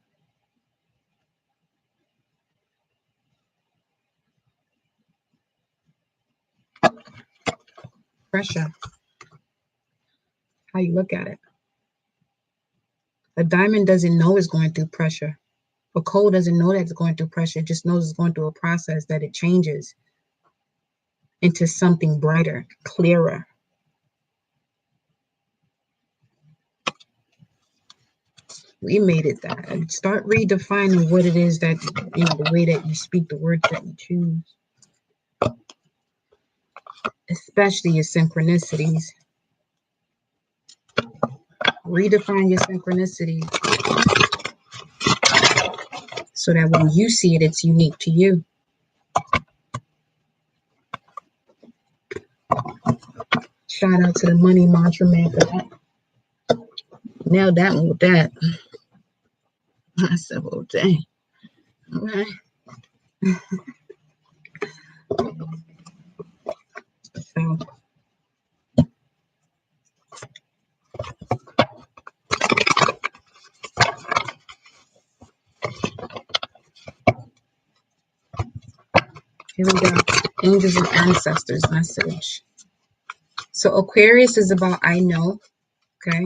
Pressure. How you look at it. A diamond doesn't know it's going through pressure. A coal doesn't know that it's going through pressure. It just knows it's going through a process that it changes into something brighter, clearer. We made it that. And start redefining what it is that, the way that you speak, the words that you choose, especially your synchronicities. Redefine your synchronicity so that when you see it, it's unique to you. Shout out to the money mantra man for that. Nailed that one with that. I said, well, dang. Okay. So, here we go. Angels and ancestors message. So Aquarius is about I know, okay,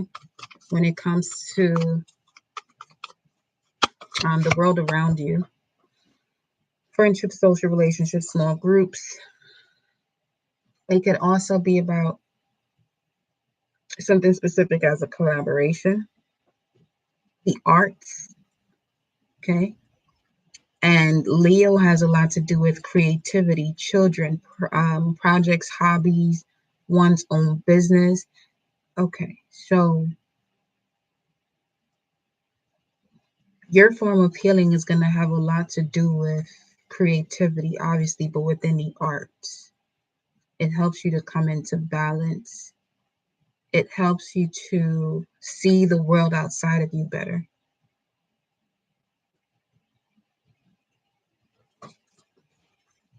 when it comes to the world around you. Friendships, social relationships, small groups. It could also be about something specific as a collaboration, the arts, okay? And Leo has a lot to do with creativity, children, projects, hobbies, one's own business. Okay, so your form of healing is going to have a lot to do with creativity, obviously, but within the arts. It helps you to come into balance. It helps you to see the world outside of you better.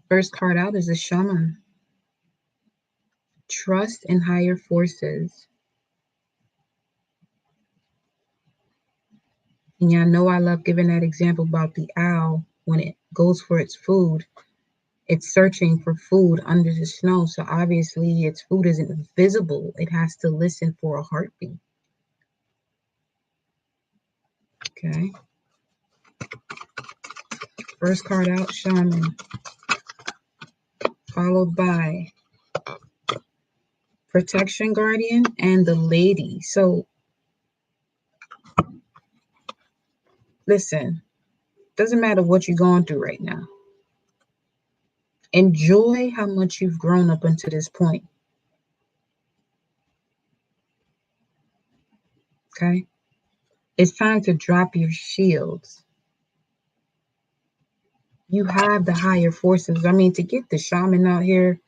First card out is the shaman. Trust in higher forces. And y'all know I love giving that example about the owl. When it goes for its food, it's searching for food under the snow. So obviously its food isn't visible. It has to listen for a heartbeat. Okay. First card out, shaman. Followed by protection guardian and the lady. So listen, doesn't matter what you're going through right now. Enjoy how much you've grown up until this point. Okay? It's time to drop your shields. You have the higher forces. I mean, to get the shaman out here,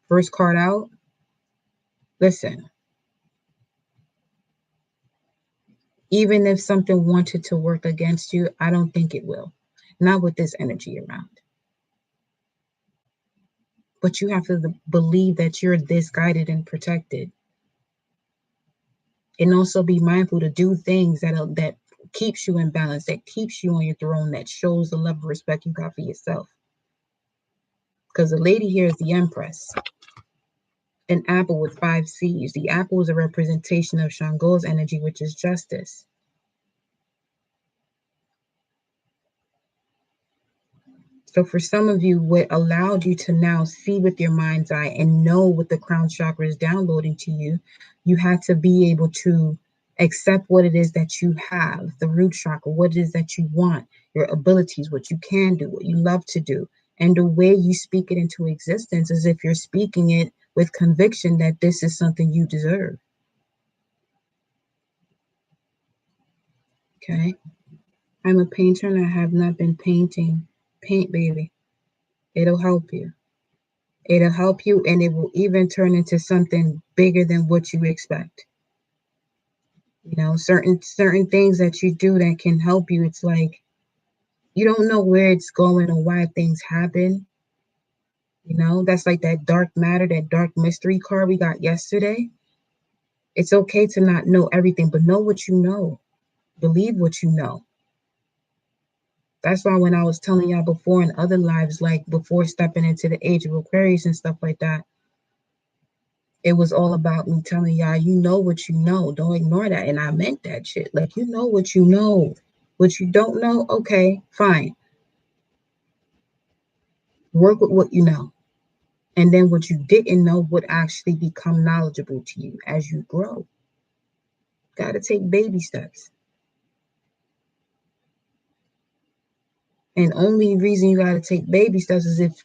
first card out, listen, even if something wanted to work against you, I don't think it will. Not with this energy around. But you have to believe that you're this guided and protected. And also be mindful to do things that keeps you in balance, that keeps you on your throne, that shows the love of respect you got for yourself. Because the lady here is the Empress. An apple with 5 seeds. The apple is a representation of Shango's energy, which is justice. So for some of you, what allowed you to now see with your mind's eye and know what the crown chakra is downloading to you, you had to be able to accept what it is that you have, the root chakra, what it is that you want, your abilities, what you can do, what you love to do. And the way you speak it into existence is if you're speaking it with conviction that this is something you deserve. Okay. I'm a painter and I have not been painting. Paint, baby. It'll help you. It'll help you, and it will even turn into something bigger than what you expect. You know, certain things that you do that can help you. It's like you don't know where it's going or why things happen. You know, that's like that dark matter, that dark mystery card we got yesterday. It's okay to not know everything, but know what you know. Believe what you know. That's why when I was telling y'all before in other lives, like before stepping into the age of Aquarius and stuff like that, it was all about me telling y'all, you know what you know. Don't ignore that. And I meant that shit. Like, you know what you know. What you don't know, okay, fine. Work with what you know. And then what you didn't know would actually become knowledgeable to you as you grow. Got to take baby steps. And only reason you got to take baby steps is if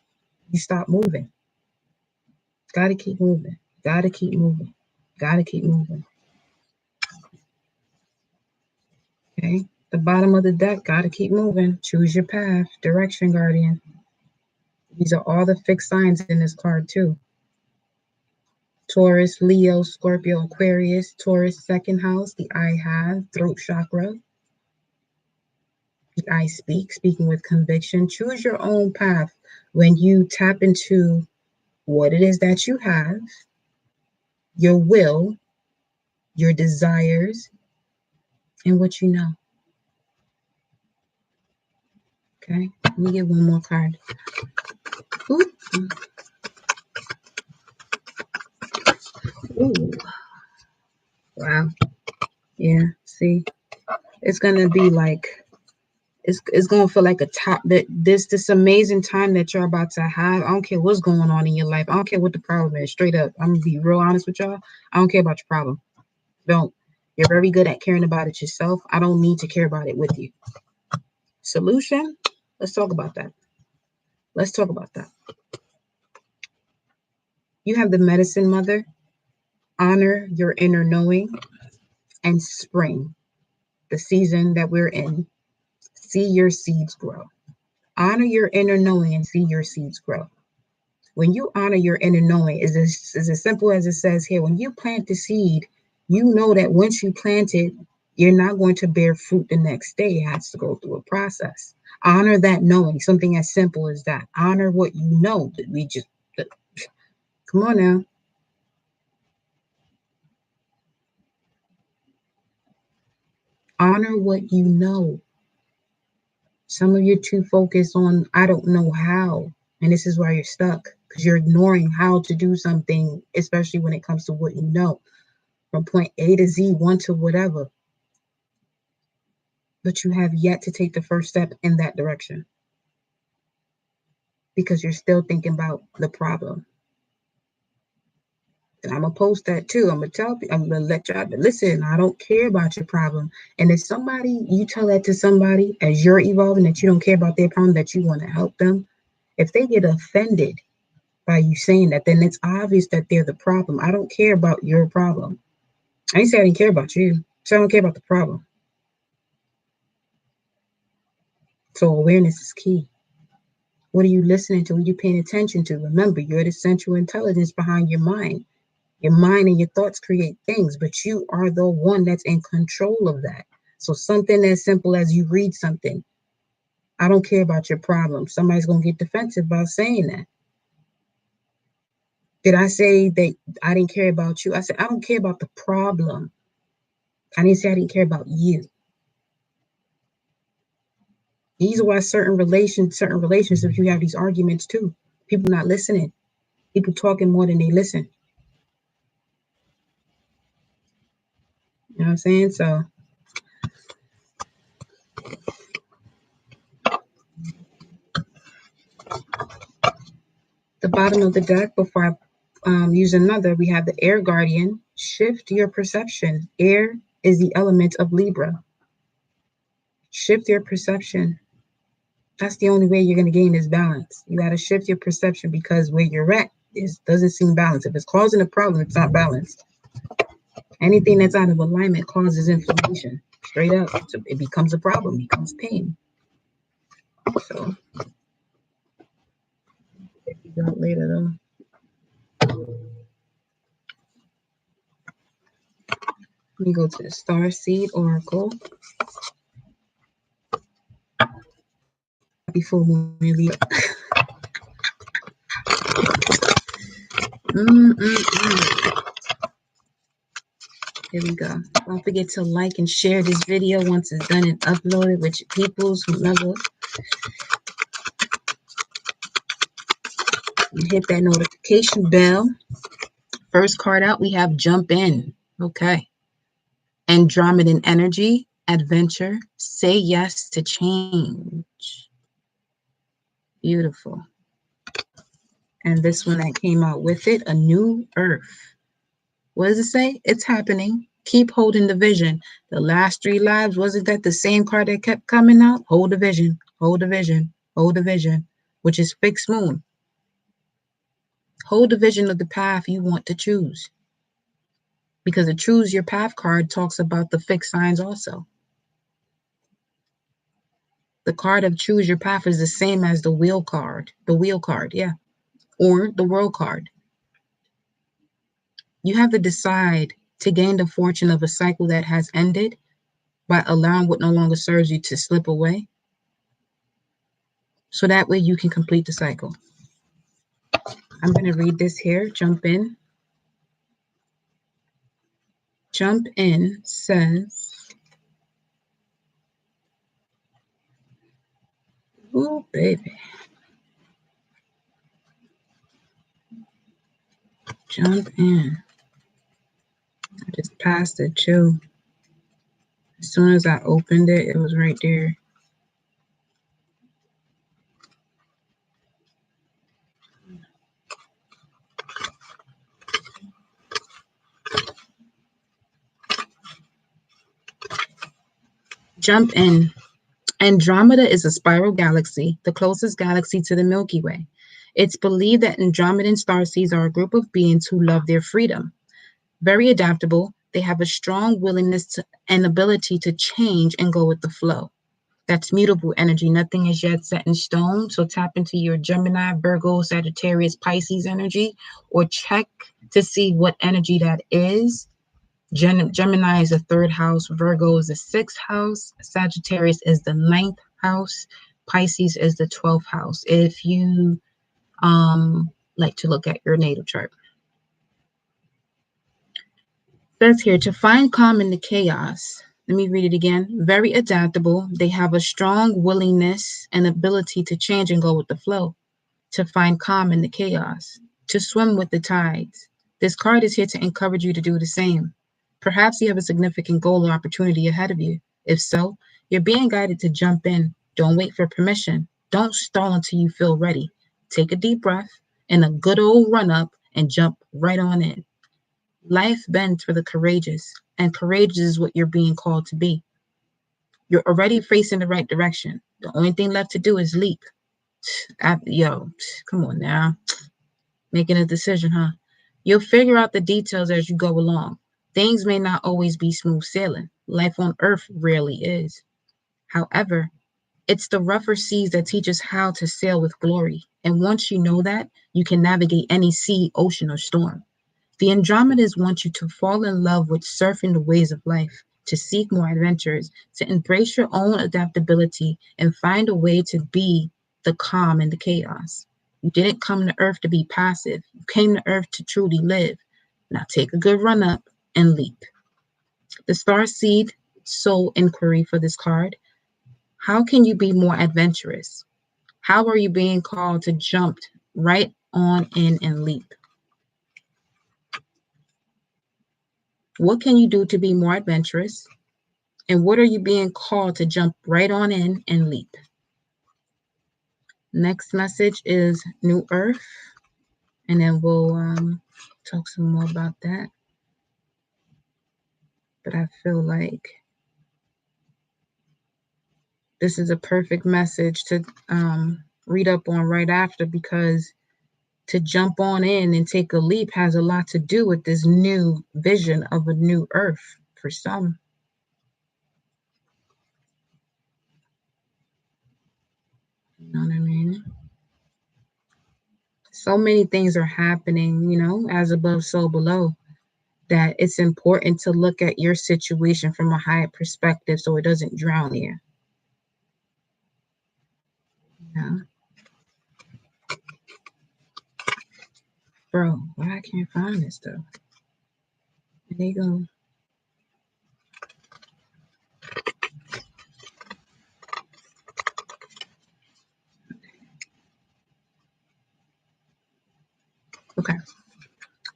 you stop moving. Got to keep moving. Got to keep moving. Got to keep moving. Okay. The bottom of the deck, got to keep moving. Choose your path. Direction, Guardian. These are all the fixed signs in this card, too. Taurus, Leo, Scorpio, Aquarius. Taurus, second house. The I have, throat chakra. The I speak, speaking with conviction. Choose your own path when you tap into what it is that you have, your will, your desires, and what you know. Okay, let me get one more card. Ooh. Ooh. Wow. Yeah, see, it's gonna be like it's gonna feel like a top that this amazing time that you're about to have. I don't care what's going on in your life. I don't care what the problem is. Straight up, I'm gonna be real honest with y'all. I don't care about your problem. Don't. You're very good at caring about it yourself. I don't need to care about it with you. Solution? Let's talk about that. Let's talk about that. You have the medicine mother. Honor your inner knowing. And spring, the season that we're in. See your seeds grow. Honor your inner knowing and see your seeds grow. When you honor your inner knowing, is as simple as it says here. When you plant the seed, you know that once you plant it, you're not going to bear fruit the next day. It has to go through a process. Honor that knowing, something as simple as that. Honor what you know. Come on now. Honor what you know. Some of you too focused on, I don't know how. And this is why you're stuck, because you're ignoring how to do something, especially when it comes to what you know, from point A to Z, one to whatever. But you have yet to take the first step in that direction because you're still thinking about the problem. And I'm gonna post that too. I'm gonna let y'all listen. I don't care about your problem. And if you tell that to somebody as you're evolving, that you don't care about their problem, that you want to help them, if they get offended by you saying that, then it's obvious that they're the problem. I don't care about your problem. I didn't say I didn't care about you. So I don't care about the problem. So awareness is key. What are you listening to? What are you paying attention to? Remember, you're the central intelligence behind your mind. Your mind and your thoughts create things, but you are the one that's in control of that. So something as simple as you read something, I don't care about your problem. Somebody's going to get defensive about saying that. Did I say that I didn't care about you? I said, I don't care about the problem. I didn't say I didn't care about you. These are why certain relationships, you have these arguments too. People not listening. People talking more than they listen. You know what I'm saying? So the bottom of the deck, before I use another, we have the air guardian. Shift your perception. Air is the element of Libra. Shift your perception. That's the only way you're going to gain this balance. You got to shift your perception because where you're at doesn't seem balanced. If it's causing a problem, it's not balanced. Anything that's out of alignment causes inflammation. Straight up. So it becomes a problem, becomes pain. So figure out later though. Let me go to the Star Seed Oracle. Before we leave. Here we go. Don't forget to like and share this video once it's done and uploaded with your peoples, whomever. And hit that notification bell. First card out, we have Jump In. Okay. Andromedan energy, adventure, say yes to change. Beautiful. And this one that came out with it, a new earth. What does it say? It's happening. Keep holding the vision. The last 3 lives, wasn't that the same card that kept coming out? Hold the vision. Hold the vision, which is fixed moon. Hold the vision of the path you want to choose. Because the choose your path card talks about the fixed signs also. The card of choose your path is the same as the wheel card. The wheel card, yeah. Or the world card. You have to decide to gain the fortune of a cycle that has ended by allowing what no longer serves you to slip away. So that way you can complete the cycle. I'm going to read this here. Jump in. Jump in says, ooh, baby. Jump in. I just passed it too. As soon as I opened it, it was right there. Jump in. Andromeda is a spiral galaxy, the closest galaxy to the Milky Way. It's believed that Andromedan starseeds are a group of beings who love their freedom. Very adaptable, they have a strong willingness and ability to change and go with the flow. That's mutable energy. Nothing is yet set in stone. So tap into your Gemini, Virgo, Sagittarius, Pisces energy, or check to see what energy that is. Gemini is the third house, Virgo is the sixth house, Sagittarius is the ninth house, Pisces is the 12th house. If you like to look at your natal chart. It says here, to find calm in the chaos. Let me read it again. Very adaptable. They have a strong willingness and ability to change and go with the flow. To find calm in the chaos. To swim with the tides. This card is here to encourage you to do the same. Perhaps you have a significant goal or opportunity ahead of you. If so, you're being guided to jump in. Don't wait for permission. Don't stall until you feel ready. Take a deep breath and a good old run up and jump right on in. Life bends for the courageous, and courageous is what you're being called to be. You're already facing the right direction. The only thing left to do is leap. Yo, come on now. Making a decision, huh? You'll figure out the details as you go along. Things may not always be smooth sailing. Life on Earth rarely is. However, it's the rougher seas that teach us how to sail with glory. And once you know that, you can navigate any sea, ocean, or storm. The Andromedas want you to fall in love with surfing the waves of life, to seek more adventures, to embrace your own adaptability, and find a way to be the calm in the chaos. You didn't come to Earth to be passive. You came to Earth to truly live. Now take a good run up and leap. The star seed soul inquiry for this card. How can you be more adventurous? How are you being called to jump right on in and leap? What can you do to be more adventurous? And what are you being called to jump right on in and leap? Next message is New Earth. And then we'll talk some more about that. But I feel like this is a perfect message to read up on right after, because to jump on in and take a leap has a lot to do with this new vision of a new Earth for some. You know what I mean? So many things are happening, you know, as above, so below, that it's important to look at your situation from a higher perspective so it doesn't drown you. Yeah. Bro, why I can't find this stuff? There you go. Okay.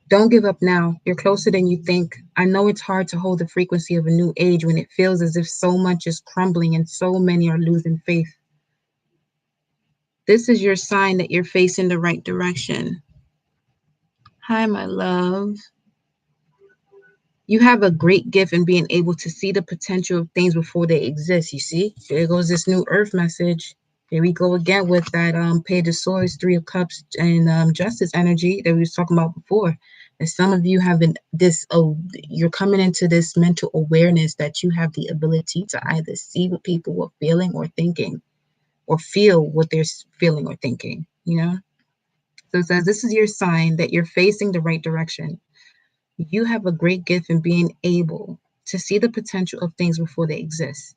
Don't give up now. You're closer than you think. I know it's hard to hold the frequency of a new age when it feels as if so much is crumbling and so many are losing faith. This is your sign that you're facing the right direction. Hi, my love. You have a great gift in being able to see the potential of things before they exist. You see, there goes this new Earth message. Here we go again with that Page of Swords, Three of Cups, and Justice energy that we was talking about before. And some of you have been you're coming into this mental awareness that you have the ability to either see what people are feeling or thinking, or feel what they're feeling or thinking, you know? So it says this is your sign that you're facing the right direction. You have a great gift in being able to see the potential of things before they exist.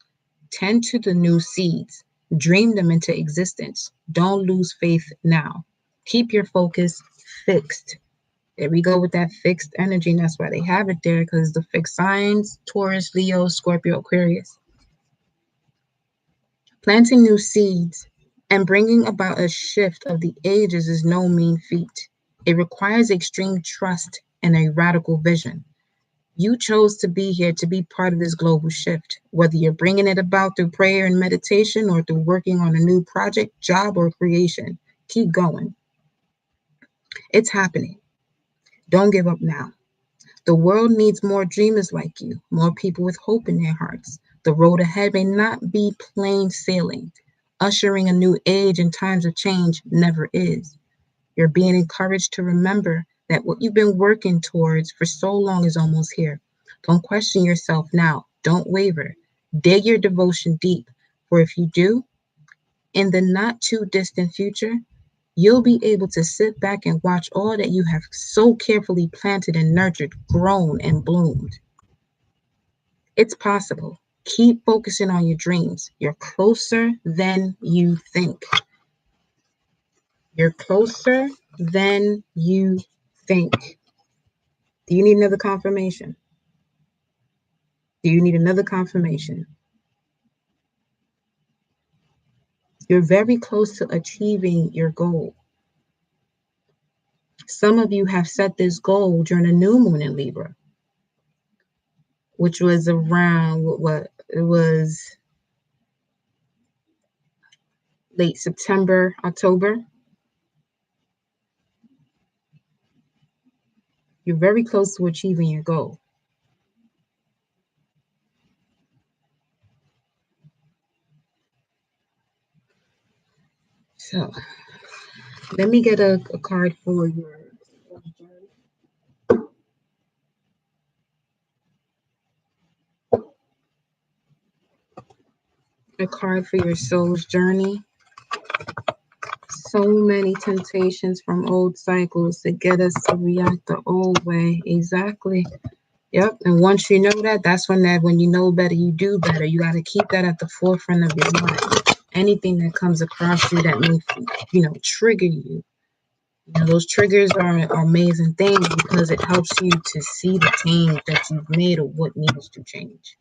Tend to the new seeds, dream them into existence. Don't lose faith now. Keep your focus fixed. There we go with that fixed energy, and that's why they have it there, because the fixed signs: Taurus, Leo, Scorpio, Aquarius. Planting new seeds and bringing about a shift of the ages is no mean feat. It requires extreme trust and a radical vision. You chose to be here to be part of this global shift, whether you're bringing it about through prayer and meditation or through working on a new project, job, or creation. Keep going. It's happening. Don't give up now. The world needs more dreamers like you, more people with hope in their hearts. The road ahead may not be plain sailing. Ushering a new age in times of change never is. You're being encouraged to remember that what you've been working towards for so long is almost here. Don't question yourself now. Don't waver. Dig your devotion deep, for if you do, in the not too distant future, you'll be able to sit back and watch all that you have so carefully planted and nurtured, grown and bloomed. It's possible. Keep focusing on your dreams. You're closer than you think. You're closer than you think. Do you need another confirmation? Do you need another confirmation? You're very close to achieving your goal. Some of you have set this goal during a new moon in Libra, which was around what it was, late September, October. You're very close to achieving your goal. So let me get a card for your soul's journey. So many temptations from old cycles to get us to react the old way. Exactly. Yep. And once you know that, that's when you know better, you do better. You got to keep that at the forefront of your mind. Anything that comes across you that may, trigger you. Those triggers are amazing things because it helps you to see the change that you've made or what needs to change.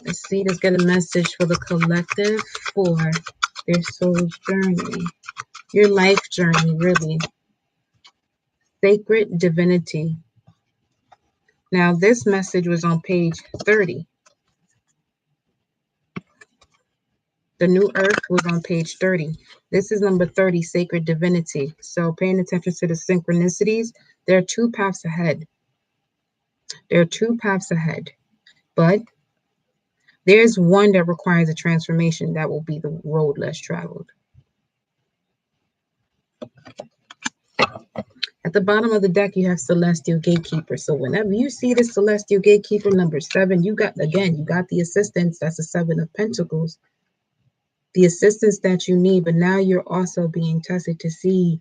Let's see. Let's get a message for the collective for their soul's journey. Your life journey, really. Sacred divinity. Now, this message was on page 30. The new earth was on page 30. This is number 30, sacred divinity. So paying attention to the synchronicities, there are two paths ahead. But there's one that requires a transformation. That will be the road less traveled. At the bottom of the deck, you have Celestial Gatekeeper. So whenever you see this Celestial Gatekeeper, number 7, you got the assistance. That's the 7 of Pentacles. The assistance that you need, but now you're also being tested to see,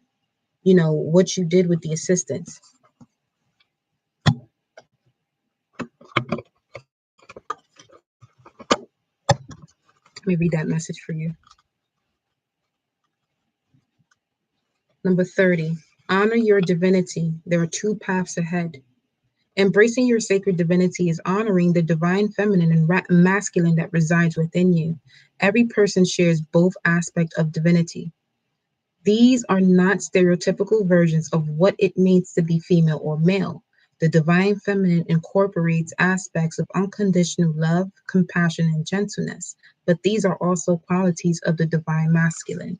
what you did with the assistance. Let me read that message for you. Number 30, honor your divinity. There are two paths ahead. Embracing your sacred divinity is honoring the divine feminine and masculine that resides within you. Every person shares both aspects of divinity. These are not stereotypical versions of what it means to be female or male. The divine feminine incorporates aspects of unconditional love, compassion, and gentleness, but these are also qualities of the divine masculine.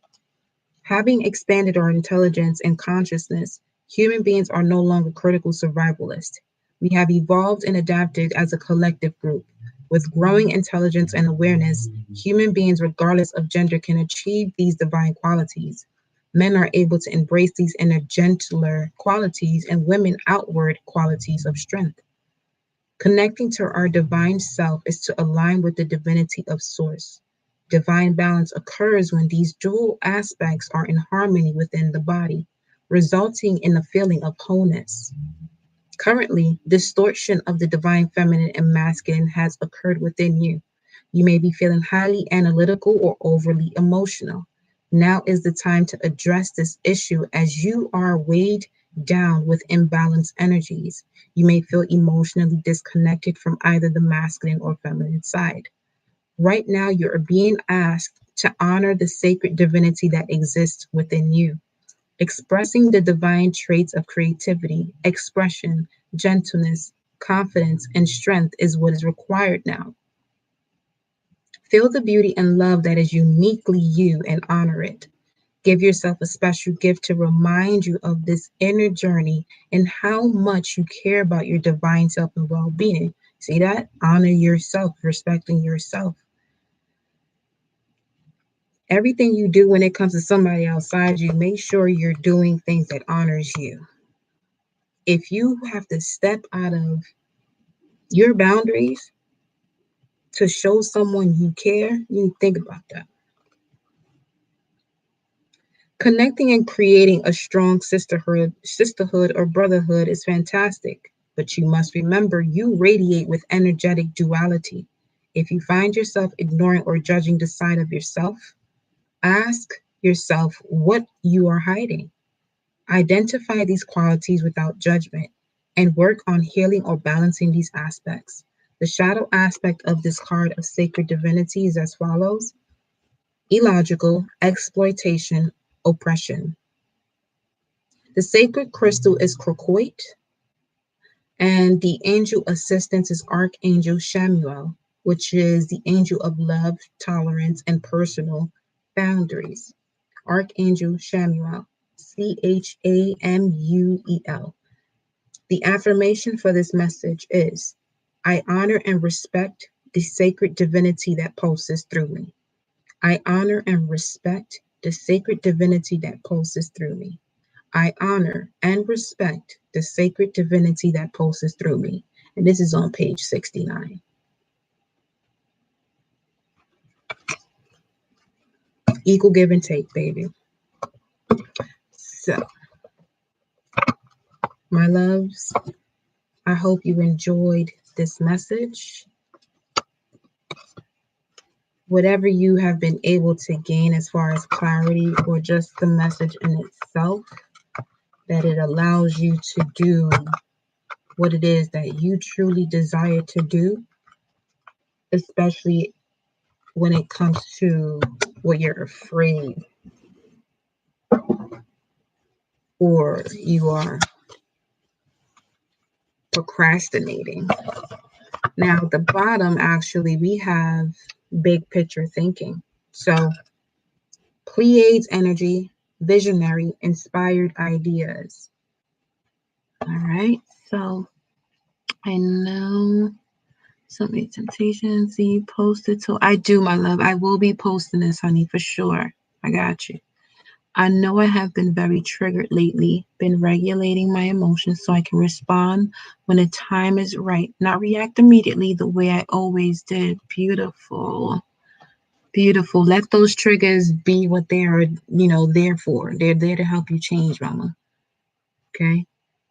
Having expanded our intelligence and consciousness, human beings are no longer critical survivalists. We have evolved and adapted as a collective group. With growing intelligence and awareness, human beings, regardless of gender, can achieve these divine qualities. Men are able to embrace these inner gentler qualities, and women outward qualities of strength. Connecting to our divine self is to align with the divinity of Source. Divine balance occurs when these dual aspects are in harmony within the body, resulting in a feeling of wholeness. Currently, distortion of the divine feminine and masculine has occurred within you. You may be feeling highly analytical or overly emotional. Now is the time to address this issue as you are weighed down with imbalanced energies. You may feel emotionally disconnected from either the masculine or feminine side. Right now, you are being asked to honor the sacred divinity that exists within you. Expressing the divine traits of creativity, expression, gentleness, confidence, and strength is what is required now. Feel the beauty and love that is uniquely you and honor it. Give yourself a special gift to remind you of this inner journey and how much you care about your divine self and well being. See that? Honor yourself, respecting yourself. Everything you do when it comes to somebody outside you, make sure you're doing things that honors you. If you have to step out of your boundaries to show someone you care, you need to think about that. Connecting and creating a strong sisterhood or brotherhood is fantastic, but you must remember you radiate with energetic duality. If you find yourself ignoring or judging the side of yourself, ask yourself what you are hiding. Identify these qualities without judgment and work on healing or balancing these aspects. The shadow aspect of this card of sacred divinity is as follows: illogical, exploitation, oppression. The sacred crystal is crocoite, and the angel assistant is Archangel Chamuel, which is the angel of love, tolerance, and personal boundaries. Archangel Chamuel, Chamuel. The affirmation for this message is: I honor and respect the sacred divinity that pulses through me. I honor and respect the sacred divinity that pulses through me. I honor and respect the sacred divinity that pulses through me. And this is on page 69. Equal give and take, baby. So, my loves, I hope you enjoyed this message. Whatever you have been able to gain as far as clarity or just the message in itself, that it allows you to do what it is that you truly desire to do, especially when it comes to what you're afraid or you are procrastinating. Now, at the bottom, actually, we have big picture thinking. So, Pleiades energy, visionary, inspired ideas. All right. So, I know some temptations. See, posted. So, I do, my love. I will be posting this, honey, for sure. I got you. I know I have been very triggered lately, been regulating my emotions so I can respond when the time is right, not react immediately the way I always did. Beautiful. Beautiful. Let those triggers be what they are, there for. They're there to help you change, mama. Okay?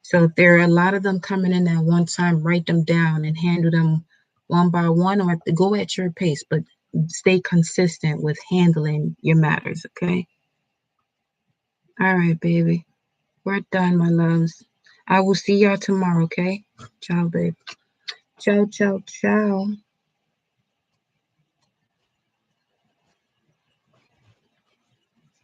So if there are a lot of them coming in at one time, write them down and handle them one by one, or go at your pace, but stay consistent with handling your matters, okay? All right, baby. We're done, my loves. I will see y'all tomorrow, okay? Ciao, babe. Ciao, ciao, ciao.